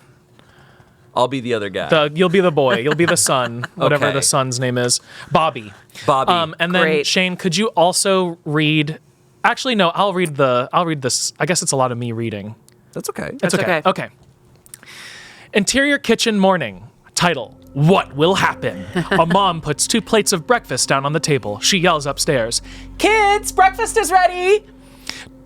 I'll be the other guy. You'll be the boy. You'll be the son, whatever Okay. the son's name is. Bobby. Bobby. And then Great. Shayne, could you also read? Actually, no. I'll read this. I guess it's a lot of me reading. That's okay. It's okay. okay. Okay. Interior kitchen morning. Title: What will happen? A mom puts 2 plates of breakfast down on the table. She yells upstairs, "Kids, breakfast is ready!"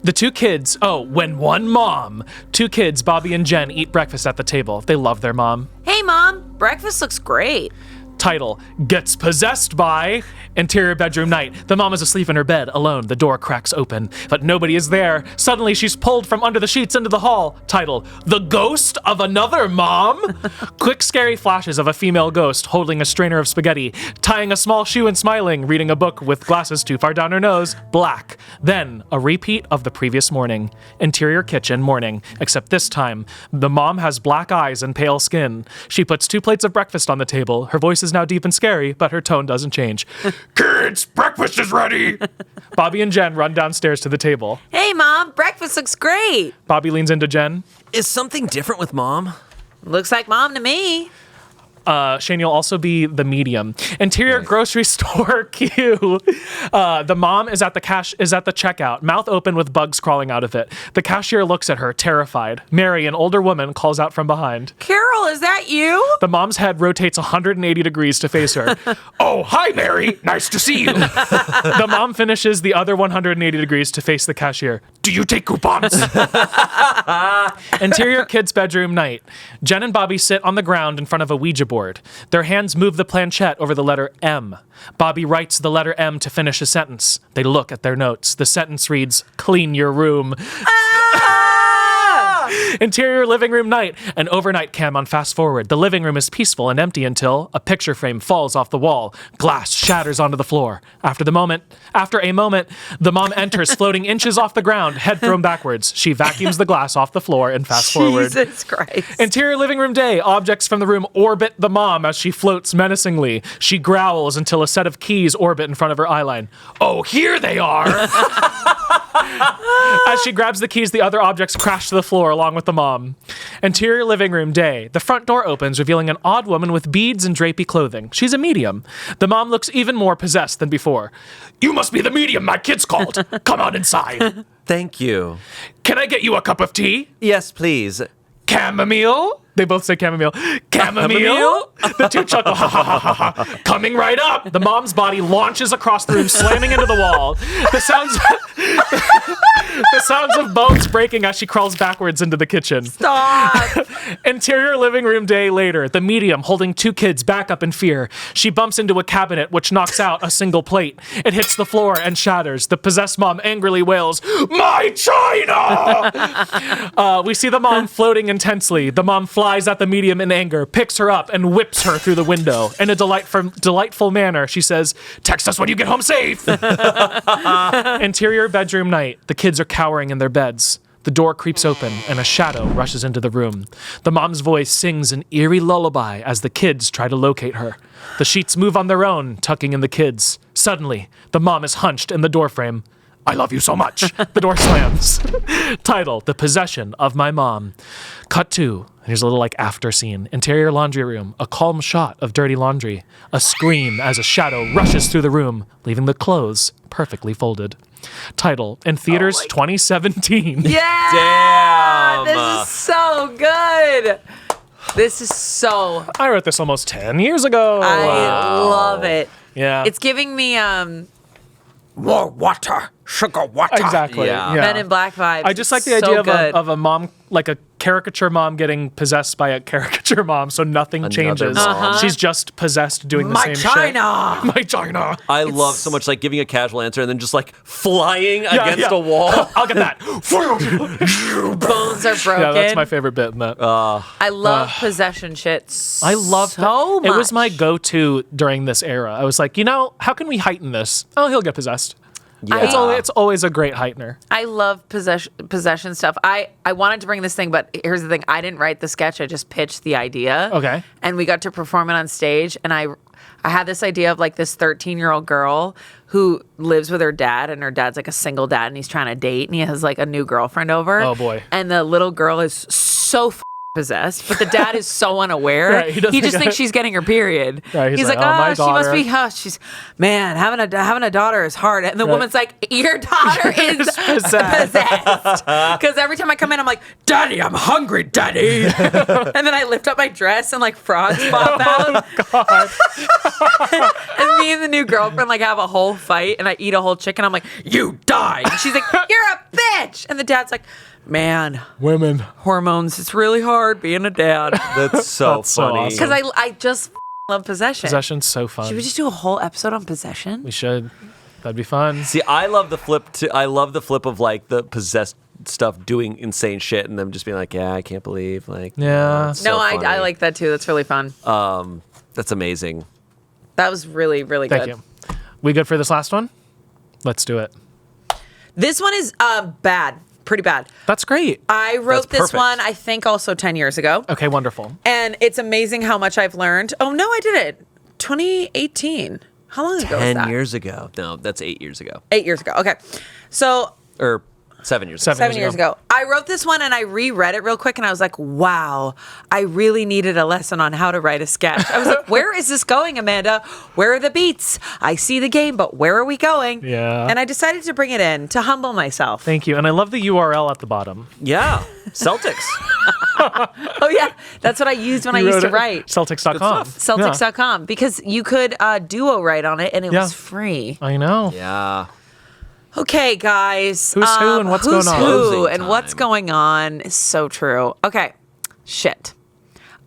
The 2 kids, when one mom, 2 kids, Bobby and Jen, eat breakfast at the table. They love their mom. Hey, Mom. Breakfast looks great. Title: Gets possessed by. Interior bedroom night. The mom is asleep in her bed, alone. The door cracks open, but nobody is there. Suddenly, she's pulled from under the sheets into the hall. Title: The ghost of another mom. Quick, scary flashes of a female ghost holding a strainer of spaghetti, tying a small shoe and smiling, reading a book with glasses too far down her nose. Black. Then, a repeat of the previous morning. Interior kitchen morning, except this time, the mom has black eyes and pale skin. She puts 2 plates of breakfast on the table. Her voice is now deep and scary, but her tone doesn't change. Kids, breakfast is ready. Bobby and Jen run downstairs to the table. Hey, Mom. Breakfast looks great. Bobby leans into Jen. Is something different with Mom? Looks like Mom to me. Shayne, you'll also be the medium. Interior grocery store queue. The mom is at the checkout, mouth open with bugs crawling out of it. The cashier looks at her, terrified. Mary, an older woman, calls out from behind. Carol, is that you? The mom's head rotates 180 degrees to face her. Oh, hi, Mary. Nice to see you. The mom finishes the other 180 degrees to face the cashier. Do you take coupons? Interior kids' bedroom night. Jen and Bobby sit on the ground in front of a Ouija board. Their hands move the planchette over the letter M. Bobby writes the letter M to finish a sentence. They look at their notes. The sentence reads, "Clean your room." Interior living room night. An overnight cam on fast forward. The living room is peaceful and empty until a picture frame falls off the wall. Glass shatters onto the floor. After a moment, the mom enters, floating inches off the ground, head thrown backwards. She vacuums the glass off the floor and fast forward. Jesus Christ. Interior living room day. Objects from the room orbit the mom as she floats menacingly. She growls until a set of keys orbit in front of her eyeline. Oh, here they are! As she grabs the keys, the other objects crash to the floor along with the mom. Interior living room day. The front door opens, revealing an odd woman with beads and drapey clothing. She's a medium. The mom looks even more possessed than before. You must be the medium my kids called. Come on inside. Thank you. Can I get you a cup of tea? Yes, please. Chamomile? They both say chamomile. Chamomile? The two chuckle. Ha ha ha ha ha. Coming right up. The mom's body launches across the room, slamming into the wall. The sounds of bones breaking as she crawls backwards into the kitchen. Stop. Interior living room day later. The medium holding two kids back up in fear. She bumps into a cabinet which knocks out a single plate. It hits the floor and shatters. The possessed mom angrily wails, My china! we see the mom floating intensely. The mom flies at the medium in anger, picks her up, and whips her through the window. In a delightful manner, she says, Text us when you get home safe. Interior bedroom night. The kids are cowering in their beds. The door creeps open, and a shadow rushes into the room. The mom's voice sings an eerie lullaby as the kids try to locate her. The sheets move on their own, tucking in the kids. Suddenly, the mom is hunched in the doorframe. I love you so much. The door slams. Title, The Possession of My Mom. Cut 2. Here's a little after scene. Interior laundry room. A calm shot of dirty laundry. A scream as a shadow rushes through the room, leaving the clothes perfectly folded. Title, in theaters 2017. Yeah. Damn. This is so good. This is so. I wrote this almost 10 years ago. I love it. Yeah. It's giving me More water. Sugar water. Exactly. Yeah. Yeah. Men in Black vibes. I just like the It's so idea good. of a mom, like a caricature mom getting possessed by a caricature mom, so nothing changes. mom. She's just possessed doing the My same china. shit. My china. I love so much giving a casual answer and then just flying against a wall. I'll get that. Bones are broken. Yeah, that's my favorite bit in that. I love possession shit. I love so that. It was my much. go-to during this era. I was like, how can we heighten this? Oh, he'll get possessed. Yeah. It's always a great heightener. I love possession stuff. I wanted to bring this thing, but here's the thing. I didn't write the sketch. I just pitched the idea. Okay. And we got to perform it on stage. And I had this idea of this 13-year-old girl who lives with her dad, and her dad's a single dad, and he's trying to date, and he has a new girlfriend over. Oh, boy. And the little girl is so possessed, but the dad is so unaware. Right, he just thinks she's getting her period. Right, he's like, oh, my she must daughter." be. She's man, having a daughter is hard. And the woman's like, your daughter is possessed. Because every time I come in, I'm like, Daddy, I'm hungry, Daddy. And then I lift up my dress and frogs pop out. And me and the new girlfriend have a whole fight, and I eat a whole chicken. I'm like, you die. And she's like, you're a bitch. And the dad's like, man, Women. hormones. It's really hard being a dad. That's so That's so funny. awesome. Because I just love possession. Possession's so fun. Should we just do a whole episode on possession? We should. That'd be fun. See, I love the flip. I love the flip of the possessed stuff doing insane shit and them just being like, yeah, I can't believe. Yeah. it's so No, I funny. like that too. That's really fun. That's amazing. That was really, really Thank good. you. We good for this last one? Let's do it. This one is bad. Pretty bad. That's great. I wrote That's this perfect. one, I think, also 10 years ago. Okay, wonderful. And it's amazing how much I've learned. Oh, no, I did it. 2018. How long ago was 10 that? years ago. No, that's 8 years ago. 8 years ago. Okay. So Or 7 years ago. 7 7 years ago. I wrote this one and I reread it real quick and I was like, wow, I really needed a lesson on how to write a sketch. I was like, where is this going, Amanda? Where are the beats? I see the game, but where are we going? Yeah. And I decided to bring it in to humble myself. Thank you. And I love the URL at the bottom. Yeah. Celtics. Oh, yeah. That's what I used when I used to write. Celtics.com. Celtics.com because you could duo write on it and it Yeah. was free. I know. Yeah. Okay, guys. Who's who and what's going on? Who's who Closing and what's time. going on is so true. Okay. Shit.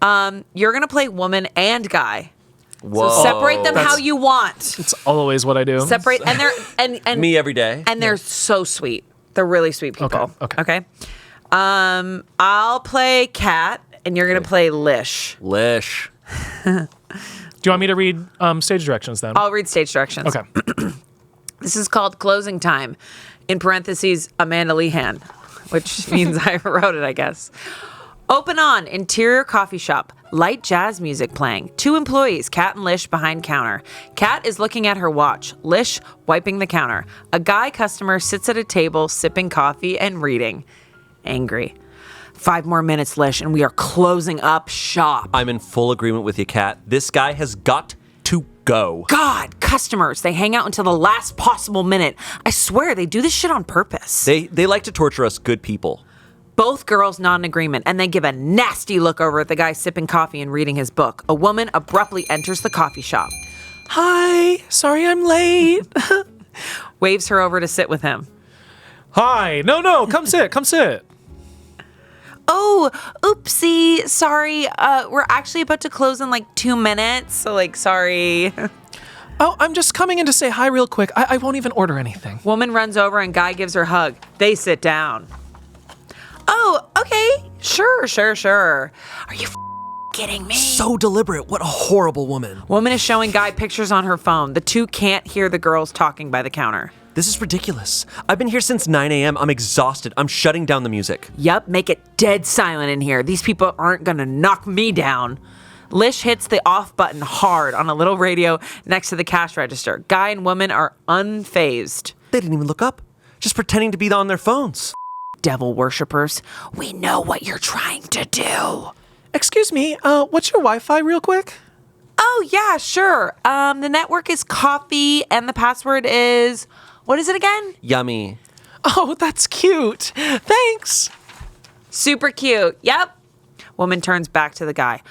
You're going to play woman and guy. Whoa. So separate them how That's- you want. It's always what I do. Separate and they're and Me every day. and they're so sweet. They're really sweet people. Okay. I'll play Kat, and you're going to play Lish. Lish. Do you want me to read stage directions then? I'll read stage directions. Okay. This is called Closing Time, in parentheses, Amanda Lehan, which means I wrote it, I guess. Open on, interior coffee shop, light jazz music playing. 2 employees, Kat and Lish, behind counter. Kat is looking at her watch, Lish wiping the counter. A guy customer sits at a table, sipping coffee and reading. Angry. 5 more minutes, Lish, and we are closing up shop. I'm in full agreement with you, Kat. This guy has got to go. God, customers, they hang out until the last possible minute. I swear, they do this shit on purpose. They like to torture us good people. Both girls nod in agreement, and then give a nasty look over at the guy sipping coffee and reading his book. A woman abruptly enters the coffee shop. Hi, sorry I'm late. Waves her over to sit with him. Hi, no, come sit. Oh, oopsie, sorry. We're actually about to close in like 2 minutes, so like, sorry. Oh, I'm just coming in to say hi real quick. I won't even order anything. Woman runs over and guy gives her a hug. They sit down. Oh, okay. Sure. Are you kidding me? So deliberate. What a horrible woman. Woman is showing guy pictures on her phone. The two can't hear the girls talking by the counter. This is ridiculous. I've been here since 9 a.m. I'm exhausted. I'm shutting down the music. Yup, make it dead silent in here. These people aren't gonna knock me down. Lish hits the off button hard on a little radio next to the cash register. Guy and woman are unfazed. They didn't even look up. Just pretending to be on their phones. Devil worshippers, we know what you're trying to do. Excuse me, what's your Wi-Fi real quick? Oh, yeah, sure. The network is coffee and the password is, what is it again? Yummy. Oh, that's cute. Thanks. Super cute. Yep. Woman turns back to the guy.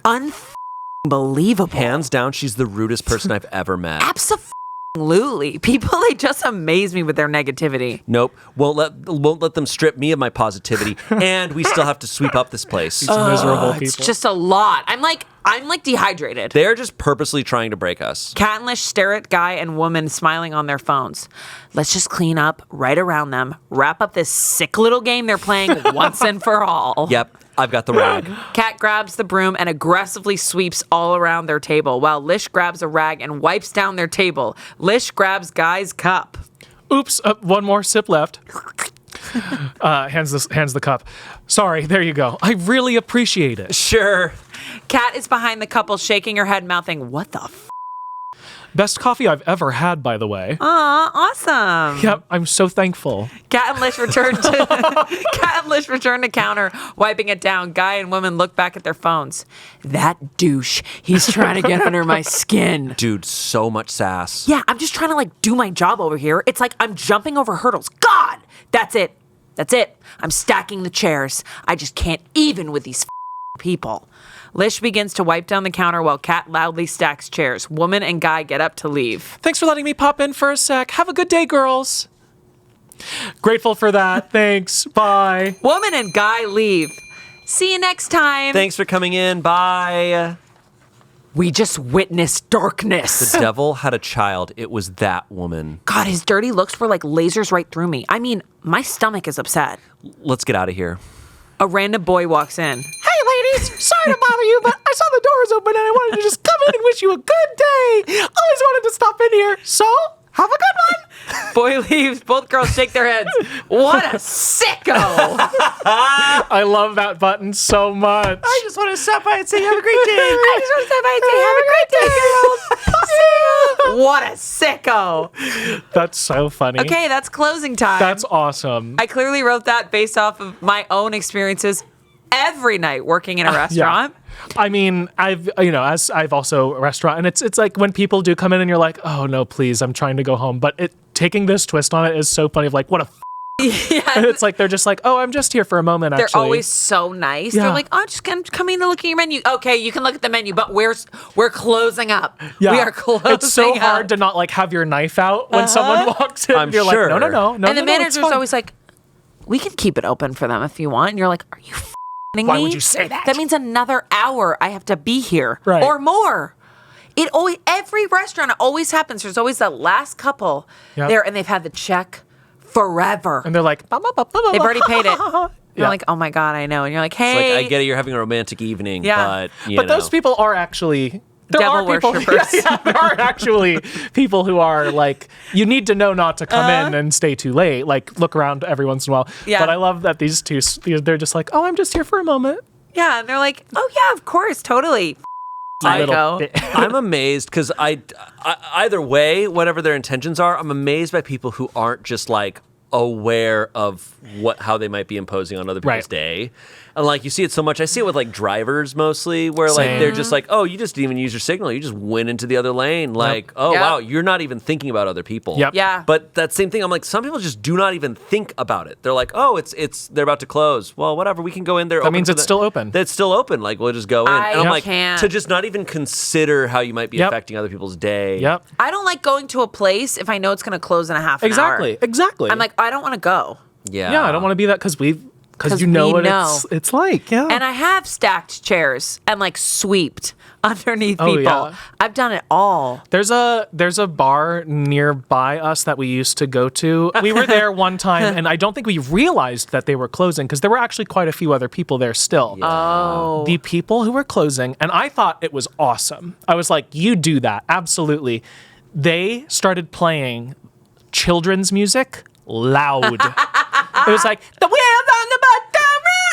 Unbelievable. Hands down, she's the rudest person I've ever met. Absolutely. People, they just amaze me with their negativity. Nope. Won't let them strip me of my positivity. And we still have to sweep up this place. These miserable people. It's just a lot. I'm like dehydrated. They're just purposely trying to break us. Kat and Lish stare at guy and woman smiling on their phones. Let's just clean up right around them, wrap up this sick little game they're playing once and for all. Yep, I've got the rag. Kat grabs the broom and aggressively sweeps all around their table, while Lish grabs a rag and wipes down their table. Lish grabs Guy's cup. Oops, one more sip left. Hands the cup. Sorry, there you go. I really appreciate it. Sure. Kat is behind the couple, shaking her head, mouthing, "What the f***?" Best coffee I've ever had, by the way. Aw, awesome. Yep, I'm so thankful. Kat and Lish return to counter, wiping it down. Guy and woman look back at their phones. That douche, he's trying to get under my skin. Dude, so much sass. Yeah, I'm just trying to like do my job over here. It's like I'm jumping over hurdles. God, that's it. I'm stacking the chairs. I just can't even with these people. Lish begins to wipe down the counter while Kat loudly stacks chairs. Woman and guy get up to leave. Thanks for letting me pop in for a sec. Have a good day, girls. Grateful for that. Thanks. Bye. Woman and guy leave. See you next time. Thanks for coming in. Bye. We just witnessed darkness. The devil had a child. It was that woman. God, his dirty looks were like lasers right through me. I mean, my stomach is upset. Let's get out of here. A random boy walks in. Hey, ladies. Sorry to bother you, but I saw the doors open and I wanted to just come in and wish you a good day. Always wanted to stop in here. So, have a good one. Boy leaves. Both girls shake their heads. What a sicko. I love that button so much. I just want to stop by and say have a great day. I just want to stop by and say have a great day, girls. See ya. What a sicko. That's so funny. Okay, that's closing time. That's awesome. I clearly wrote that based off of my own experiences every night working in a restaurant. Yeah. I mean, I've also a restaurant, and it's like when people do come in and you're like, oh no, please, I'm trying to go home. But taking this twist on it is so funny of like, what a Yeah. and it's like, they're just like, oh, I'm just here for a moment, They're actually. always so nice. Yeah. They're like, oh, I'm coming to look at your menu. Okay, you can look at the menu, but we're closing up. Yeah. We are closing It's so up. hard to not like have your knife out when someone walks in. I'm You're sure. like, no. And the it's manager's fine. always like, we can keep it open for them if you want. And you're like, are you f***ing Why me? would you say that? That means another hour I have to be here. Right. Or more. It always, every restaurant, it always happens. There's always that last couple Yep. there, and they've had the check forever. And they're like, They've already paid it. You're Yeah. like, oh my God, I know. And you're like, It's hey. like, I get it, you're having a romantic evening, Yeah. but, you But know. those people are actually... Devil people, worshipers. there are actually people who are like, you need to know not to come in and stay too late. Like, look around every once in a while. Yeah. But I love that these two, they're just like, oh, I'm just here for a moment. Yeah, and they're like, oh yeah, of course, totally. Little Psycho. bit. I'm amazed because I either way, whatever their intentions are, I'm amazed by people who aren't just like aware of how they might be imposing on other people's Right. day. And like you see it so much. I see it with like drivers mostly, where like Same. they're just like, oh, you just didn't even use your signal. You just went into the other lane. Like, oh Yep. wow, you're not even thinking about other people. Yep. Yeah. But that same thing, I'm like, some people just do not even think about it. They're like, oh, they're about to close. Well, whatever, we can go in there. That means it's still open. It's still open. Like, we'll just go in. I And I'm like, can't. to just not even consider how you might be Yep. affecting other people's day. Yep. I don't like going to a place if I know it's going to close in a half an hour. Exactly. I'm like, I don't want to go. Yeah. yeah, I don't want to be that because 'Cause you know we what know. it's like. Yeah. And I have stacked chairs and like sweeped underneath Oh, people. yeah. I've done it all. There's a bar nearby us that we used to go to. We were there one time, and I don't think we realized that they were closing because there were actually quite a few other people there still. Oh. The people who were closing, and I thought it was awesome. I was like, you do that. Absolutely. They started playing children's music loud. It was like, the wheels on the bus,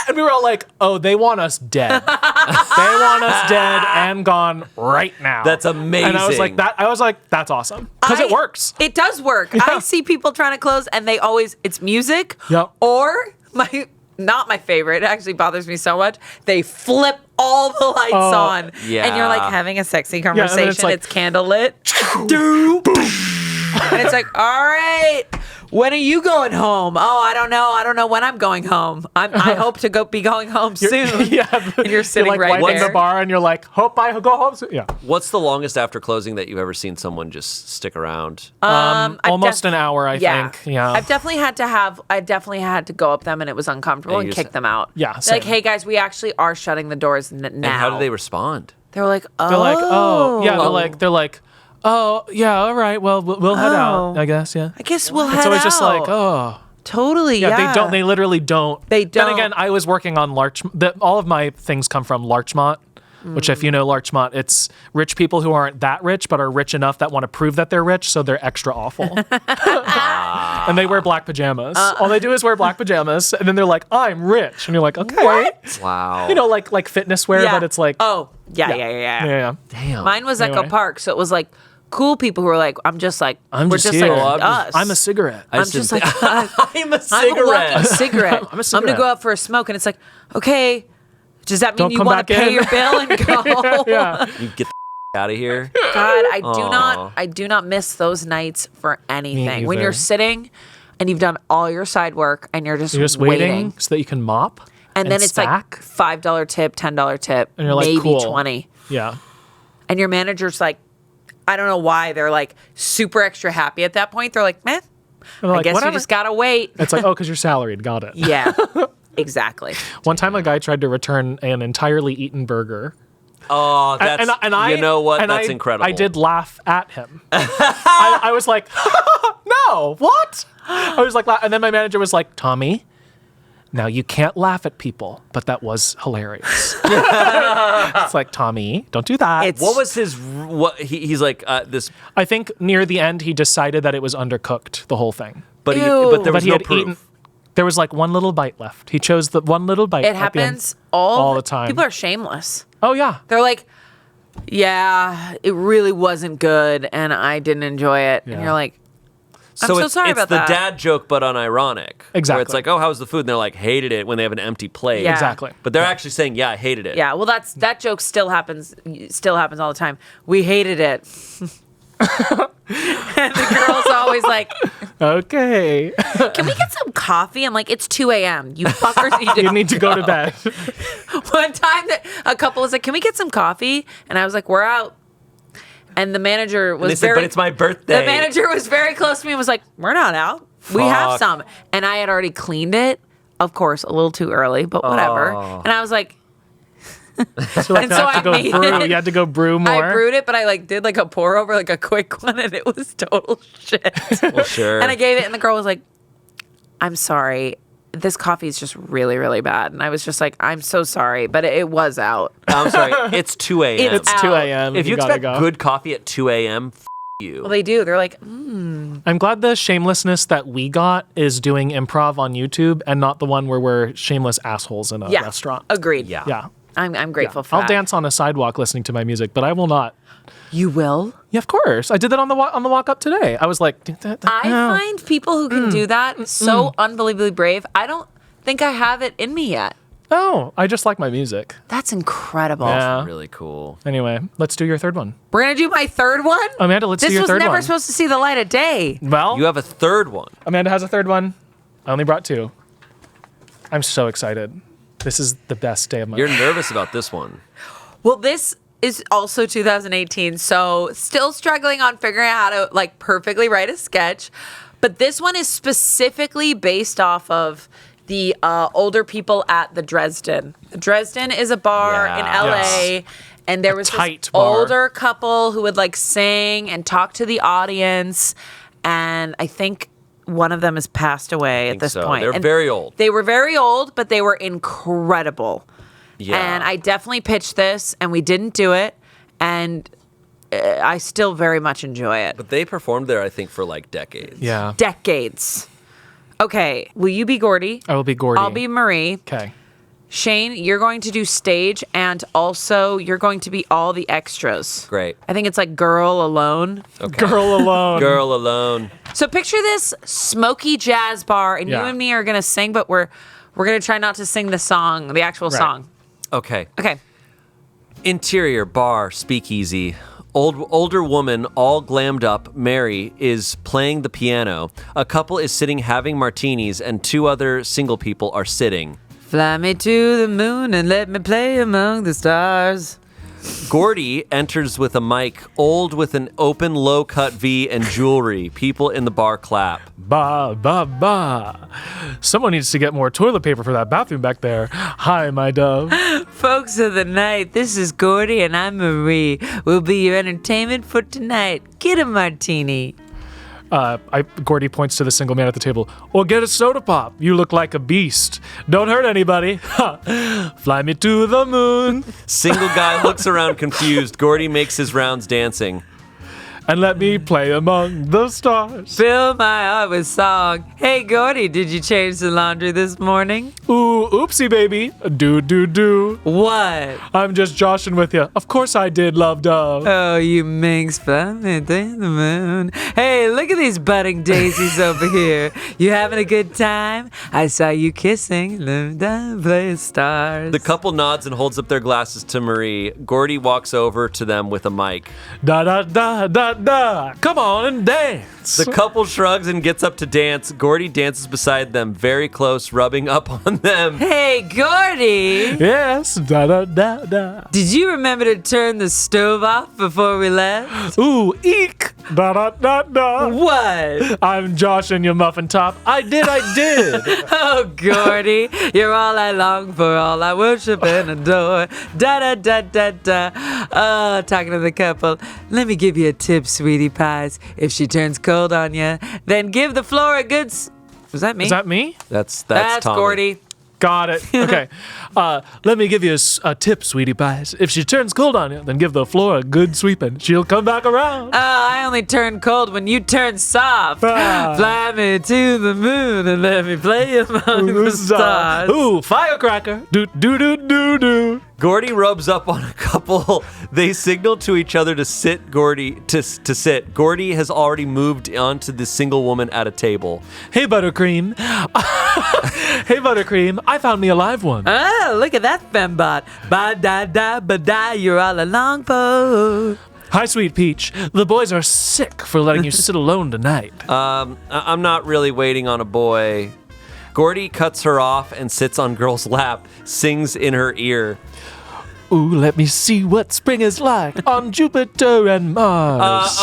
and we were all like, oh, they want us dead. They want us dead and gone right now. That's amazing. And I was like, that's awesome. Because it works. It does work. I see people trying to close and it's music. Yep. Or not my favorite. It actually bothers me so much. They flip all the lights on. Yeah. And you're like having a sexy then conversation. it's like- it's candlelit. And it's like, all right, when are you going home? Oh, I don't know. I don't know when I'm going home. I hope to be going home soon. Yeah. And you're sitting like right wiping there. the bar and you're like, hope I go home soon. Yeah. What's the longest after closing that you've ever seen someone just stick around? I've Almost an hour, I think. Yeah. I've definitely had to go up them and it was uncomfortable And and you kick just- them out. Yeah, They're like, same. hey guys, we actually are shutting the doors now. And how do they respond? They were like, oh. They're like, oh, yeah. They're like, oh, yeah. All right. Well, we'll head out, I guess. Yeah. I guess we'll head It's always out. just like, oh. Totally, yeah. They literally don't. They don't. Then again, I was working on all of my things come from Larchmont, which if you know Larchmont, it's rich people who aren't that rich, but are rich enough that want to prove that they're rich, so they're extra awful. And they wear black pajamas. All they do is wear black pajamas, and then they're like, I'm rich. And you're like, okay. What? Wow. You know, like fitness wear, Yeah. but it's like, Oh, yeah. yeah. Damn. Mine was Echo Anyway. Park, so it was like cool people who were like, I'm just here. like us. I'm a cigarette. I'm just like, I'm a I'm a walking cigarette. cigarette. I'm a I'm gonna cigarette. go out for a smoke, and it's like, okay, does that mean Don't you come want to back pay in. your bill and go? Yeah. You get the out of here. God, Aw. I do not miss those nights for anything. When either. you're sitting and you've done all your side work and you're just waiting so that you can mop. and then it's stack. like $5 tip, $10 tip, And you're like, maybe cool. 20, Yeah. and your manager's like, I don't know why they're like super extra happy at that point. They're like, meh. And they're I like, guess whatever. you just gotta wait. It's like, oh, because you're salaried. Got it. Yeah, exactly. One time, a guy tried to return an entirely eaten burger. Oh, that's, you know what? That's incredible. I did laugh at him. I was like, no, what? I was like, and then my manager was like, Tommy, now you can't laugh at people, but that was hilarious. It's like, Tommy, don't do that. It's- What was his, he's like, this, I think near the end, he decided that it was undercooked, the whole thing. but, Ew. but there But was he no had proof. eaten. There was like one little bite left. He chose the one little bite. It at the end. happens all the time. People are shameless. Oh yeah. They're like, yeah, it really wasn't good, and I didn't enjoy it. And Yeah. you're like, I'm So so it's, sorry it's about the that. dad joke, but unironic. Exactly. Where it's like, oh, how's the food? And they're like, hated it when they have an empty plate. Yeah. Exactly. But they're actually saying, yeah, I hated it. Yeah, well, that joke still happens all the time. We hated it. And the girl's always like, Okay. can we get some coffee? I'm like, it's 2 a.m. You fuckers need to You need to go to bed. One time that a couple was like, can we get some coffee? And I was like, we're out. And the manager was And they said, very, but it's my birthday. the manager was very close to me and was like, we're not out. We have Fuck. some. And I had already cleaned it. Of course, a little too early, but whatever. Oh. And I was like, So like, And you so have to I go made brew. it. You had to go brew more. I brewed it, but I like did like a pour over, like a quick one, and it was total shit. Well, sure. And I gave it, and the girl was like, I'm sorry. This coffee is just really, really bad. And I was just like, I'm so sorry, but it was out. I'm sorry. It's 2 a.m. It's It's 2 a.m. If you gotta expect go. good coffee at 2 a.m., you. Well, they do. They're like, I'm glad the shamelessness that we got is doing improv on YouTube and not the one where we're shameless assholes in a yeah, restaurant. agreed. Yeah. Yeah. I'm grateful for I'll that. dance on a sidewalk listening to my music, but I will not. You will? Yeah, of course. I did that on the walk up today. I was like, I find people who can do that so unbelievably brave. I don't think I have it in me yet. oh, I just like my music. That's incredible. Yeah. Really cool. Anyway, let's do your third one. We're going to do my third one? Amanda, let's do This your was third never one. supposed to see the light of day. Well, You have a third one. Amanda has a third one. I only brought two. I'm so excited. This is the best day of my You're life. nervous about this one. Well, this is also 2018, so still struggling on figuring out how to like perfectly write a sketch. But this one is specifically based off of the older people at the Dresden. Dresden is a bar in Yeah. LA. Yes. And there was tight this bar. older couple who would like sing and talk to the audience. And I think one of them has passed away at think this so. point. They're And very old. They were very old, but they were incredible. Yeah. And I definitely pitched this, and we didn't do it. And I still very much enjoy it. But they performed there, I think, for like decades. Yeah. Decades. Okay, will you be Gordy? I will be Gordy. I'll be Marie. Okay. Shayne, you're going to do stage, and also you're going to be all the extras. Great. I think it's like Girl Alone. Okay. Girl alone. Girl alone. So picture this smoky jazz bar, and you Yeah. and me are going to sing, but we're going to try not to sing the song, the actual Right. song. Okay. Okay. Interior bar speakeasy. Older woman, all glammed up, Mary, is playing the piano. A couple is sitting having martinis, and two other single people are sitting. Fly me to the moon and let me play among the stars. Gordy enters with a mic, old with an open low-cut V and jewelry. People in the bar clap. Ba, ba, ba. Someone needs to get more toilet paper for that bathroom back there. Hi, my dove. Folks of the night, this is Gordy and I'm Marie. We'll be your entertainment for tonight. Get a martini. Gordy points to the single man at the table. Or get a soda pop. You look like a beast. Don't hurt anybody. Ha. Fly me to the moon Single guy looks around confused. Gordy makes his rounds dancing. and let me play among the stars. Fill my heart with song. Hey, Gordy, did you change the laundry this morning? Ooh, oopsie, baby. Do. What? I'm just joshing with you. Of course I did, love dove. Oh, you minx, fly me to the moon. Hey, look at these budding daisies over here. You having a good time? I saw you kissing. Live down, play stars. The couple nods and holds up their glasses to Marie. Gordy walks over to them with a mic. Da da da da da. Come on and dance. The couple shrugs and gets up to dance. Gordy dances beside them, very close, rubbing up on them. Hey, Gordy. Yes, da da da da. Did you remember to turn the stove off before we left? Ooh, eek. Da da da da. What? I'm joshing you, muffin top. I did. Oh, Gordy, you're all I long for, all I worship and adore. Da da da da da. Oh, talking to the couple. Let me give you a tip, sweetie pies. If she turns cold on you, then give the floor a good. Was that me? Is that me? That's That's Tommy. Gordy. Got it. Okay. Let me give you a tip, sweetie pies. If she turns cold on you, then give the floor a good sweeping. She'll come back around. I only turn cold when you turn soft. Ah. Fly me to the moon and let me play among the stars. Ooh, firecracker. Do do do do do. Gordy rubs up on a couple. They signal to each other to sit. Gordy to sit. Gordy has already moved onto the single woman at a table. Hey, Buttercream. Hey, Buttercream. I found me a live one. Oh, look at that fembot. Ba-da-da-ba-da, you're all along for. Hi, Sweet Peach. The boys are sick for letting you sit alone tonight. I'm not really waiting on a boy. Gordy cuts her off and sits on girl's lap, sings in her ear. Ooh, let me see what spring is like on Jupiter and Mars.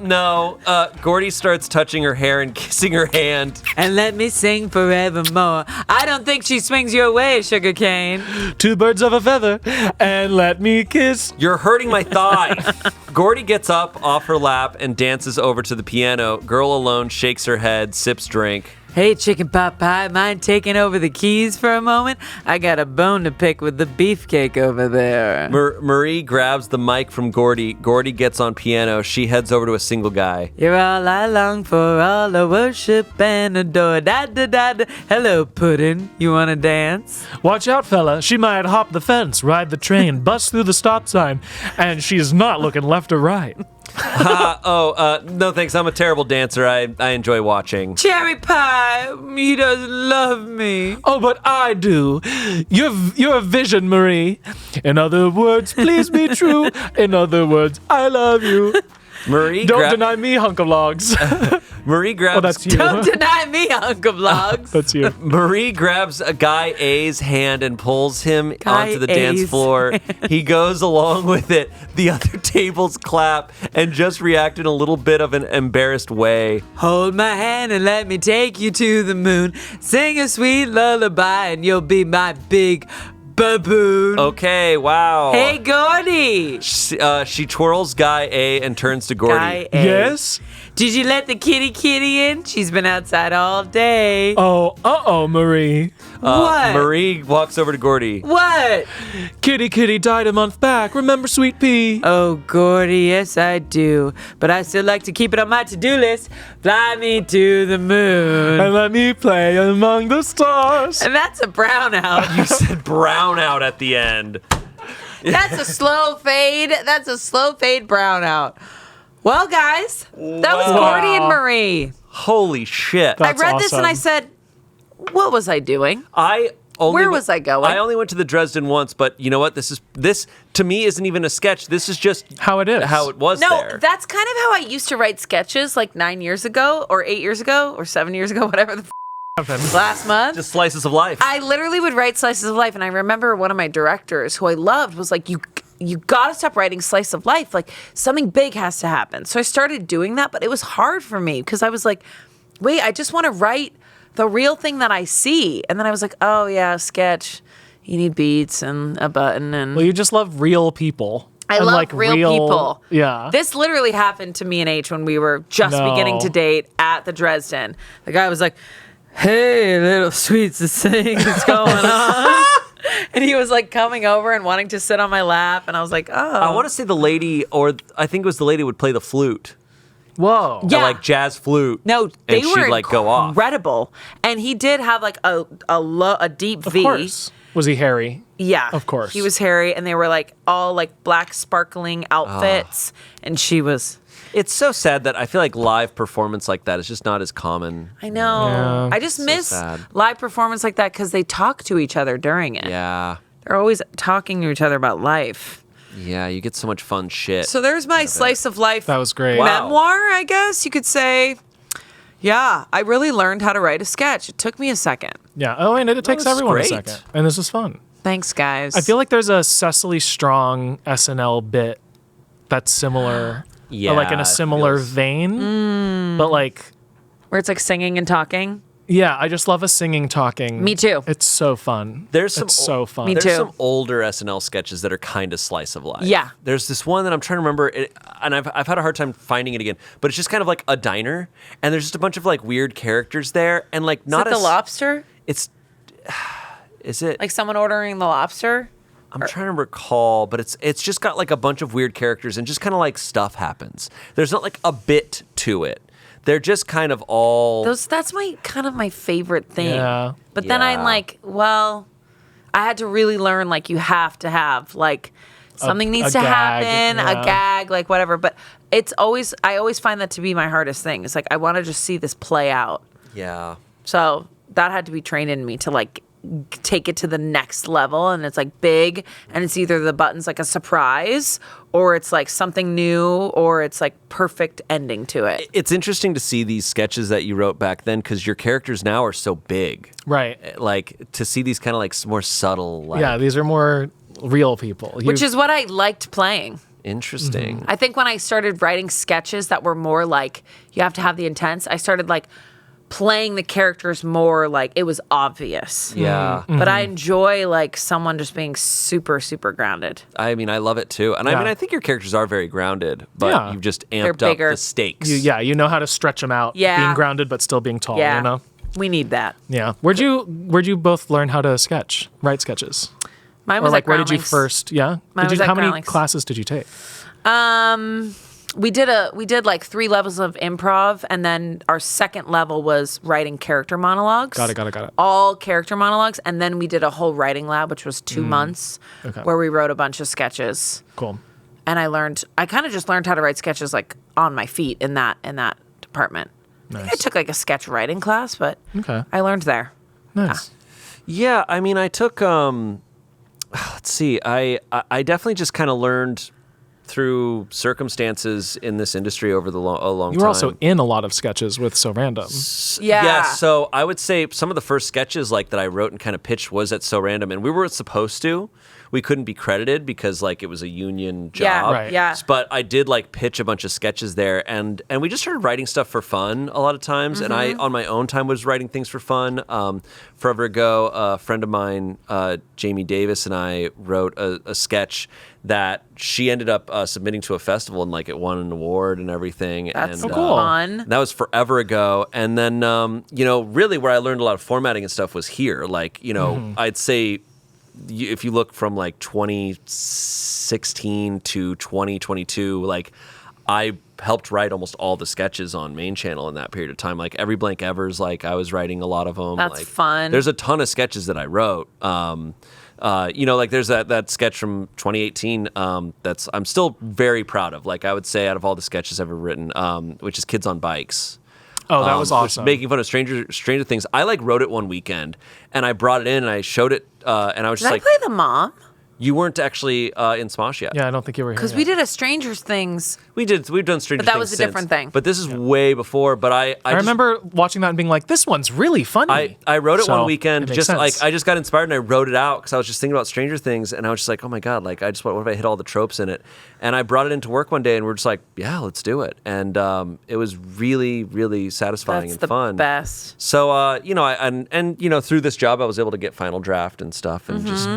No. Gordy starts touching her hair and kissing her hand. And let me sing forevermore. I don't think she swings your way, sugarcane. Two birds of a feather, and let me kiss. You're hurting my thigh. Gordy gets up off her lap and dances over to the piano. Girl alone shakes her head, sips drink. Hey, chicken pot pie, mind taking over the keys for a moment? I got a bone to pick with the beefcake over there. Marie grabs the mic from Gordy. Gordy gets on piano. She heads over to a single guy. You're all I long for, all I worship and adore. Da da da da. Hello, Puddin'. You wanna dance? Watch out, fella. She might hop the fence, ride the train, bust through the stop sign, and she's not looking left or right. No thanks. I'm a terrible dancer. I enjoy watching. Cherry pie, he doesn't love me. Oh, but I do. You're a vision, Marie. In other words, please be true. In other words, I love you. Marie, Don't deny me, hunk of logs. Marie grabs. Oh, that's you. Don't deny me, Uncle Vlogs. That's you. Marie grabs a guy A's hand and pulls him Guy onto the A's dance floor. He goes along with it. The other tables clap and just react in a little bit of an embarrassed way. Hold my hand and let me take you to the moon. Sing a sweet lullaby and you'll be my big baboon. Okay, wow. Hey, Gordy. She twirls guy A and turns to Gordy. Guy A. Yes? Did you let the kitty in? She's been outside all day. Oh, Marie. What? Marie walks over to Gordy. What? Kitty died a month back. Remember Sweet Pea? Oh, Gordy, yes, I do. But I still like to keep it on my to-do list. Fly me to the moon. And let me play among the stars. And that's a brownout. You said brown out at the end. That's a slow fade. That's a slow fade brownout. Well, guys, that was Gordy and Marie. Holy shit. That's I read this and I awesome. said, what was I doing? Where was I going? I only went to the Dresden once, but you know what? This to me isn't even a sketch. This is just How it is. How it was No, there. that's kind of how I used to write sketches like 9 years ago or 8 years ago or 7 years ago, whatever the last month. Just slices of life. I literally would write slices of life. And I remember one of my directors who I loved was like, you gotta stop writing slice of life. Like something big has to happen. So I started doing that, but it was hard for me because I was like, wait, I just want to write the real thing that I see. And then I was like, oh yeah, sketch. You need beats and a button and Well, you just love real people. I And, love like, real people. Yeah. This literally happened to me and H when we were just No. beginning to date at the Dresden. The guy was like, hey, little sweets, this thing is going on. And he was like coming over and wanting to sit on my lap. And I was like, oh. I want to say the lady, or I think it was the lady, would play the flute. Whoa. Yeah. Like jazz flute. No, they and were she'd like go off. incredible. And he did have like a deep Of V. course. Was he hairy? Yeah. Of course. He was hairy and they were like all like black sparkling outfits. And she was... It's so sad that I feel like live performance like that is just not as common. I know. Yeah. I just miss sad. live performance like that because they talk to each other during it. Yeah. They're always talking to each other about life. Yeah, you get so much fun shit. So there's my slice of life That was great. Wow. memoir, I guess you could say. Yeah, I really learned how to write a sketch. It took me a second. Yeah. Oh, and it takes was everyone great. a second. And this is fun. Thanks, guys. I feel like there's a Cecily Strong SNL bit that's similar. Yeah, or like in a it similar feels- vein. But like, where it's like singing and talking. yeah, I just love a singing talking. Me too. It's so fun. There's some It's so fun. Me There's too. some older SNL sketches that are kind of slice of life. Yeah. There's this one that I'm trying to remember, and I've had a hard time finding it again. But it's just kind of like a diner, and there's just a bunch of like weird characters there, and like Is not it the as lobster? It's is it? Like someone ordering the lobster? I'm trying to recall, but it's just got like a bunch of weird characters, and just kind of like stuff happens. There's not like a bit to it. They're just kind of all. That's my favorite thing. Yeah. But then I'm Yeah. like, well, I had to really learn like you have to have like something needs a to gag, happen, yeah. a gag, like whatever. But I always find that to be my hardest thing. It's like I want to just see this play out. Yeah. So that had to be trained in me to like take it to the next level, and it's like big, and it's either the button's like a surprise or it's like something new or it's like perfect ending to it. It's interesting to see these sketches that you wrote back then because your characters now are so big. Right. Like to see these kind of like more subtle. Like, Yeah, these are more real people. Which is what I liked playing. interesting. I think when I started writing sketches that were more like you have to have the intense, I started like playing the characters more like it was obvious. Yeah. But I enjoy like someone just being super, super grounded. I mean, I love it too. And I Yeah. mean, I think your characters are very grounded, but Yeah. you've just They're amped up bigger. the stakes. you know how to stretch them out. Yeah. Being grounded but still being tall, Yeah. you know? We need that. Yeah. Where'd you both learn how to write sketches? Mine Or was like at where did you Groundlings. first? Yeah. Mine was at How many Groundlings. classes did you take? We did like 3 levels of improv, and then our second level was writing character monologues. Got it. All character monologues, and then we did a whole writing lab, which was 2 months, Okay. where we wrote a bunch of sketches. Cool. And I kind of just learned how to write sketches like on my feet in that department. I think I took like a sketch writing class, but Okay. I learned there. Nice. Yeah, I mean, I took. Let's see. I definitely just kind of learned through circumstances in this industry over a long time. You were also in a lot of sketches with So Random. Yeah. So I would say some of the first sketches like that I wrote and kind of pitched was at So Random, and we were supposed to. We couldn't be credited because like it was a union job. Yeah, Right. yeah. But I did like pitch a bunch of sketches there, and we just started writing stuff for fun a lot of times. And I on my own time was writing things for fun. Forever ago, a friend of mine, Jamie Davis, and I wrote a sketch that she ended up submitting to a festival, and like it won an award and everything. That's and, cool. fun. That was forever ago. And then, really where I learned a lot of formatting and stuff was here. Like, I'd say if you look from like 2016 to 2022, like I helped write almost all the sketches on Main Channel in that period of time. Like Every Blank Ever's, like I was writing a lot of them. That's like, fun. There's a ton of sketches that I wrote. Like there's that sketch from 2018 that's I'm still very proud of. Like I would say out of all the sketches I've ever written, which is Kids on Bikes. Oh, that was which is awesome. making fun of Stranger Things. I like wrote it one weekend and I brought it in and I showed it and I was Did just I like, play the mom? you weren't actually in Smosh yet. Yeah, I don't think you were here. Because yet. we did a Stranger Things. We've done Stranger Things But that was a since. different thing. But this is way before. But I I just- remember watching that and being like, "This one's really funny." I wrote it So, one weekend, it makes just sense. like I just got inspired and I wrote it out because I was just thinking about Stranger Things and I was just like, oh my god, like what if I hit all the tropes in it? And I brought it into work one day and we're just like, yeah, let's do it. And it was really, really satisfying That's and the fun. best. So through this job, I was able to get Final Draft and stuff and just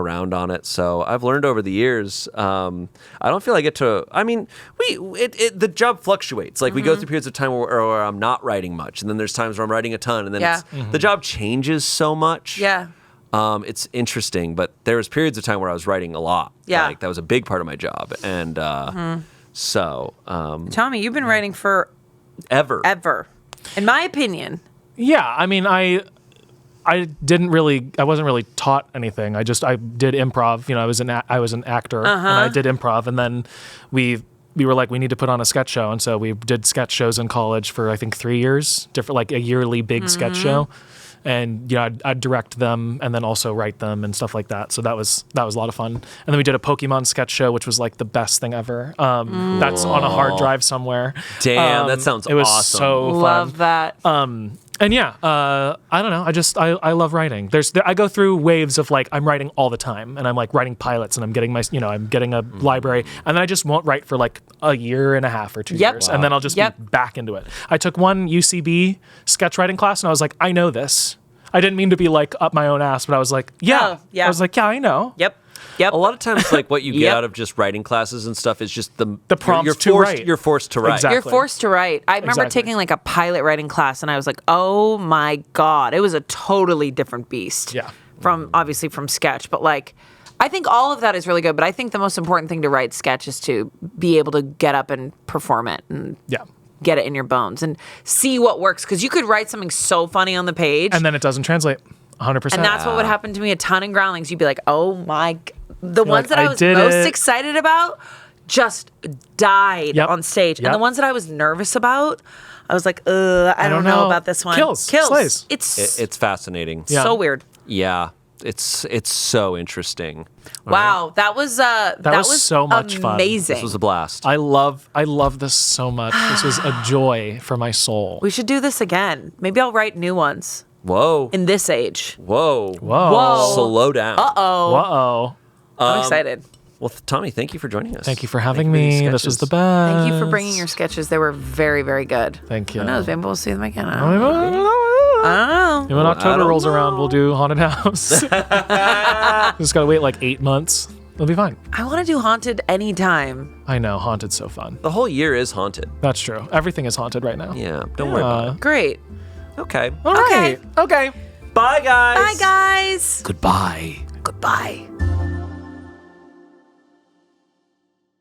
around on it. So I've learned over the years. I don't feel I get to. I mean, the job fluctuates. Like we go through periods of time where I'm not writing much, and then there's times where I'm writing a ton, and then Yeah. the job changes so much. Yeah. It's interesting, but there was periods of time where I was writing a lot. Yeah. Like that was a big part of my job, and so Tommy, you've been writing for ever. in my opinion. Yeah, I mean, I wasn't really taught anything. I did improv. I was an actor and I did improv, and then we were like, we need to put on a sketch show, and so we did sketch shows in college for I think 3 years, different like a yearly big sketch show, and I'd direct them and then also write them and stuff like that. So that was a lot of fun. And then we did a Pokemon sketch show, which was like the best thing ever. That's on a hard drive somewhere. Damn, that sounds It was awesome. so fun. Love that. And yeah, I don't know. I love writing. I go through waves of like I'm writing all the time, and I'm like writing pilots, and I'm getting I'm getting a library, and then I just won't write for like a year and a half or 2 Yep. years, and then I'll just Yep. be back into it. I took one UCB sketch writing class, and I was like, I know this. I didn't mean to be like up my own ass, but I was like, yeah, Oh, yeah. I was like, yeah, I know. Yep. A lot of times, like what you get Yep. out of just writing classes and stuff is just the prompts you're to forced, write. You're forced to write. Exactly. You're forced to write. I remember Exactly. taking like a pilot writing class, and I was like, oh my God, it was a totally different beast. Yeah. Obviously from sketch, but like, I think all of that is really good, but I think the most important thing to write sketch is to be able to get up and perform it and Yeah. get it in your bones and see what works. Because you could write something so funny on the page, And then it doesn't translate 100%. and that's what would happen to me a ton in Groundlings. You'd be like, oh my, the ones like, that I I was did most it. excited about just died Yep. on stage. Yep. And the ones that I was nervous about, I was like, I don't know about this one. Kills. Slays. It's Fascinating. Yeah. so weird. Yeah. It's so interesting. Wow. That was was so much fun. amazing. This was a blast. I love this so much. This was a joy for my soul. We should do this again. Maybe I'll write new ones Whoa. in this age. Whoa. Whoa. Slow down. Whoa. I'm excited. Well, Tommy, thank you for joining us. Thank you for having Thank you for me. these This was the sketches. best. Thank you for bringing your sketches. They were very, very good. Thank you. Who knows? Maybe we'll see them again. I don't know. And when I October don't rolls know. around, we'll do Haunted House. Just gotta wait like 8 months. It'll be fine. I want to do Haunted anytime. I know, Haunted's so fun. The whole year is haunted. That's true. Everything is haunted right now. Yeah. Don't worry about it. Great. Okay. All right. Okay. Bye, guys. Bye, guys. Goodbye. Goodbye.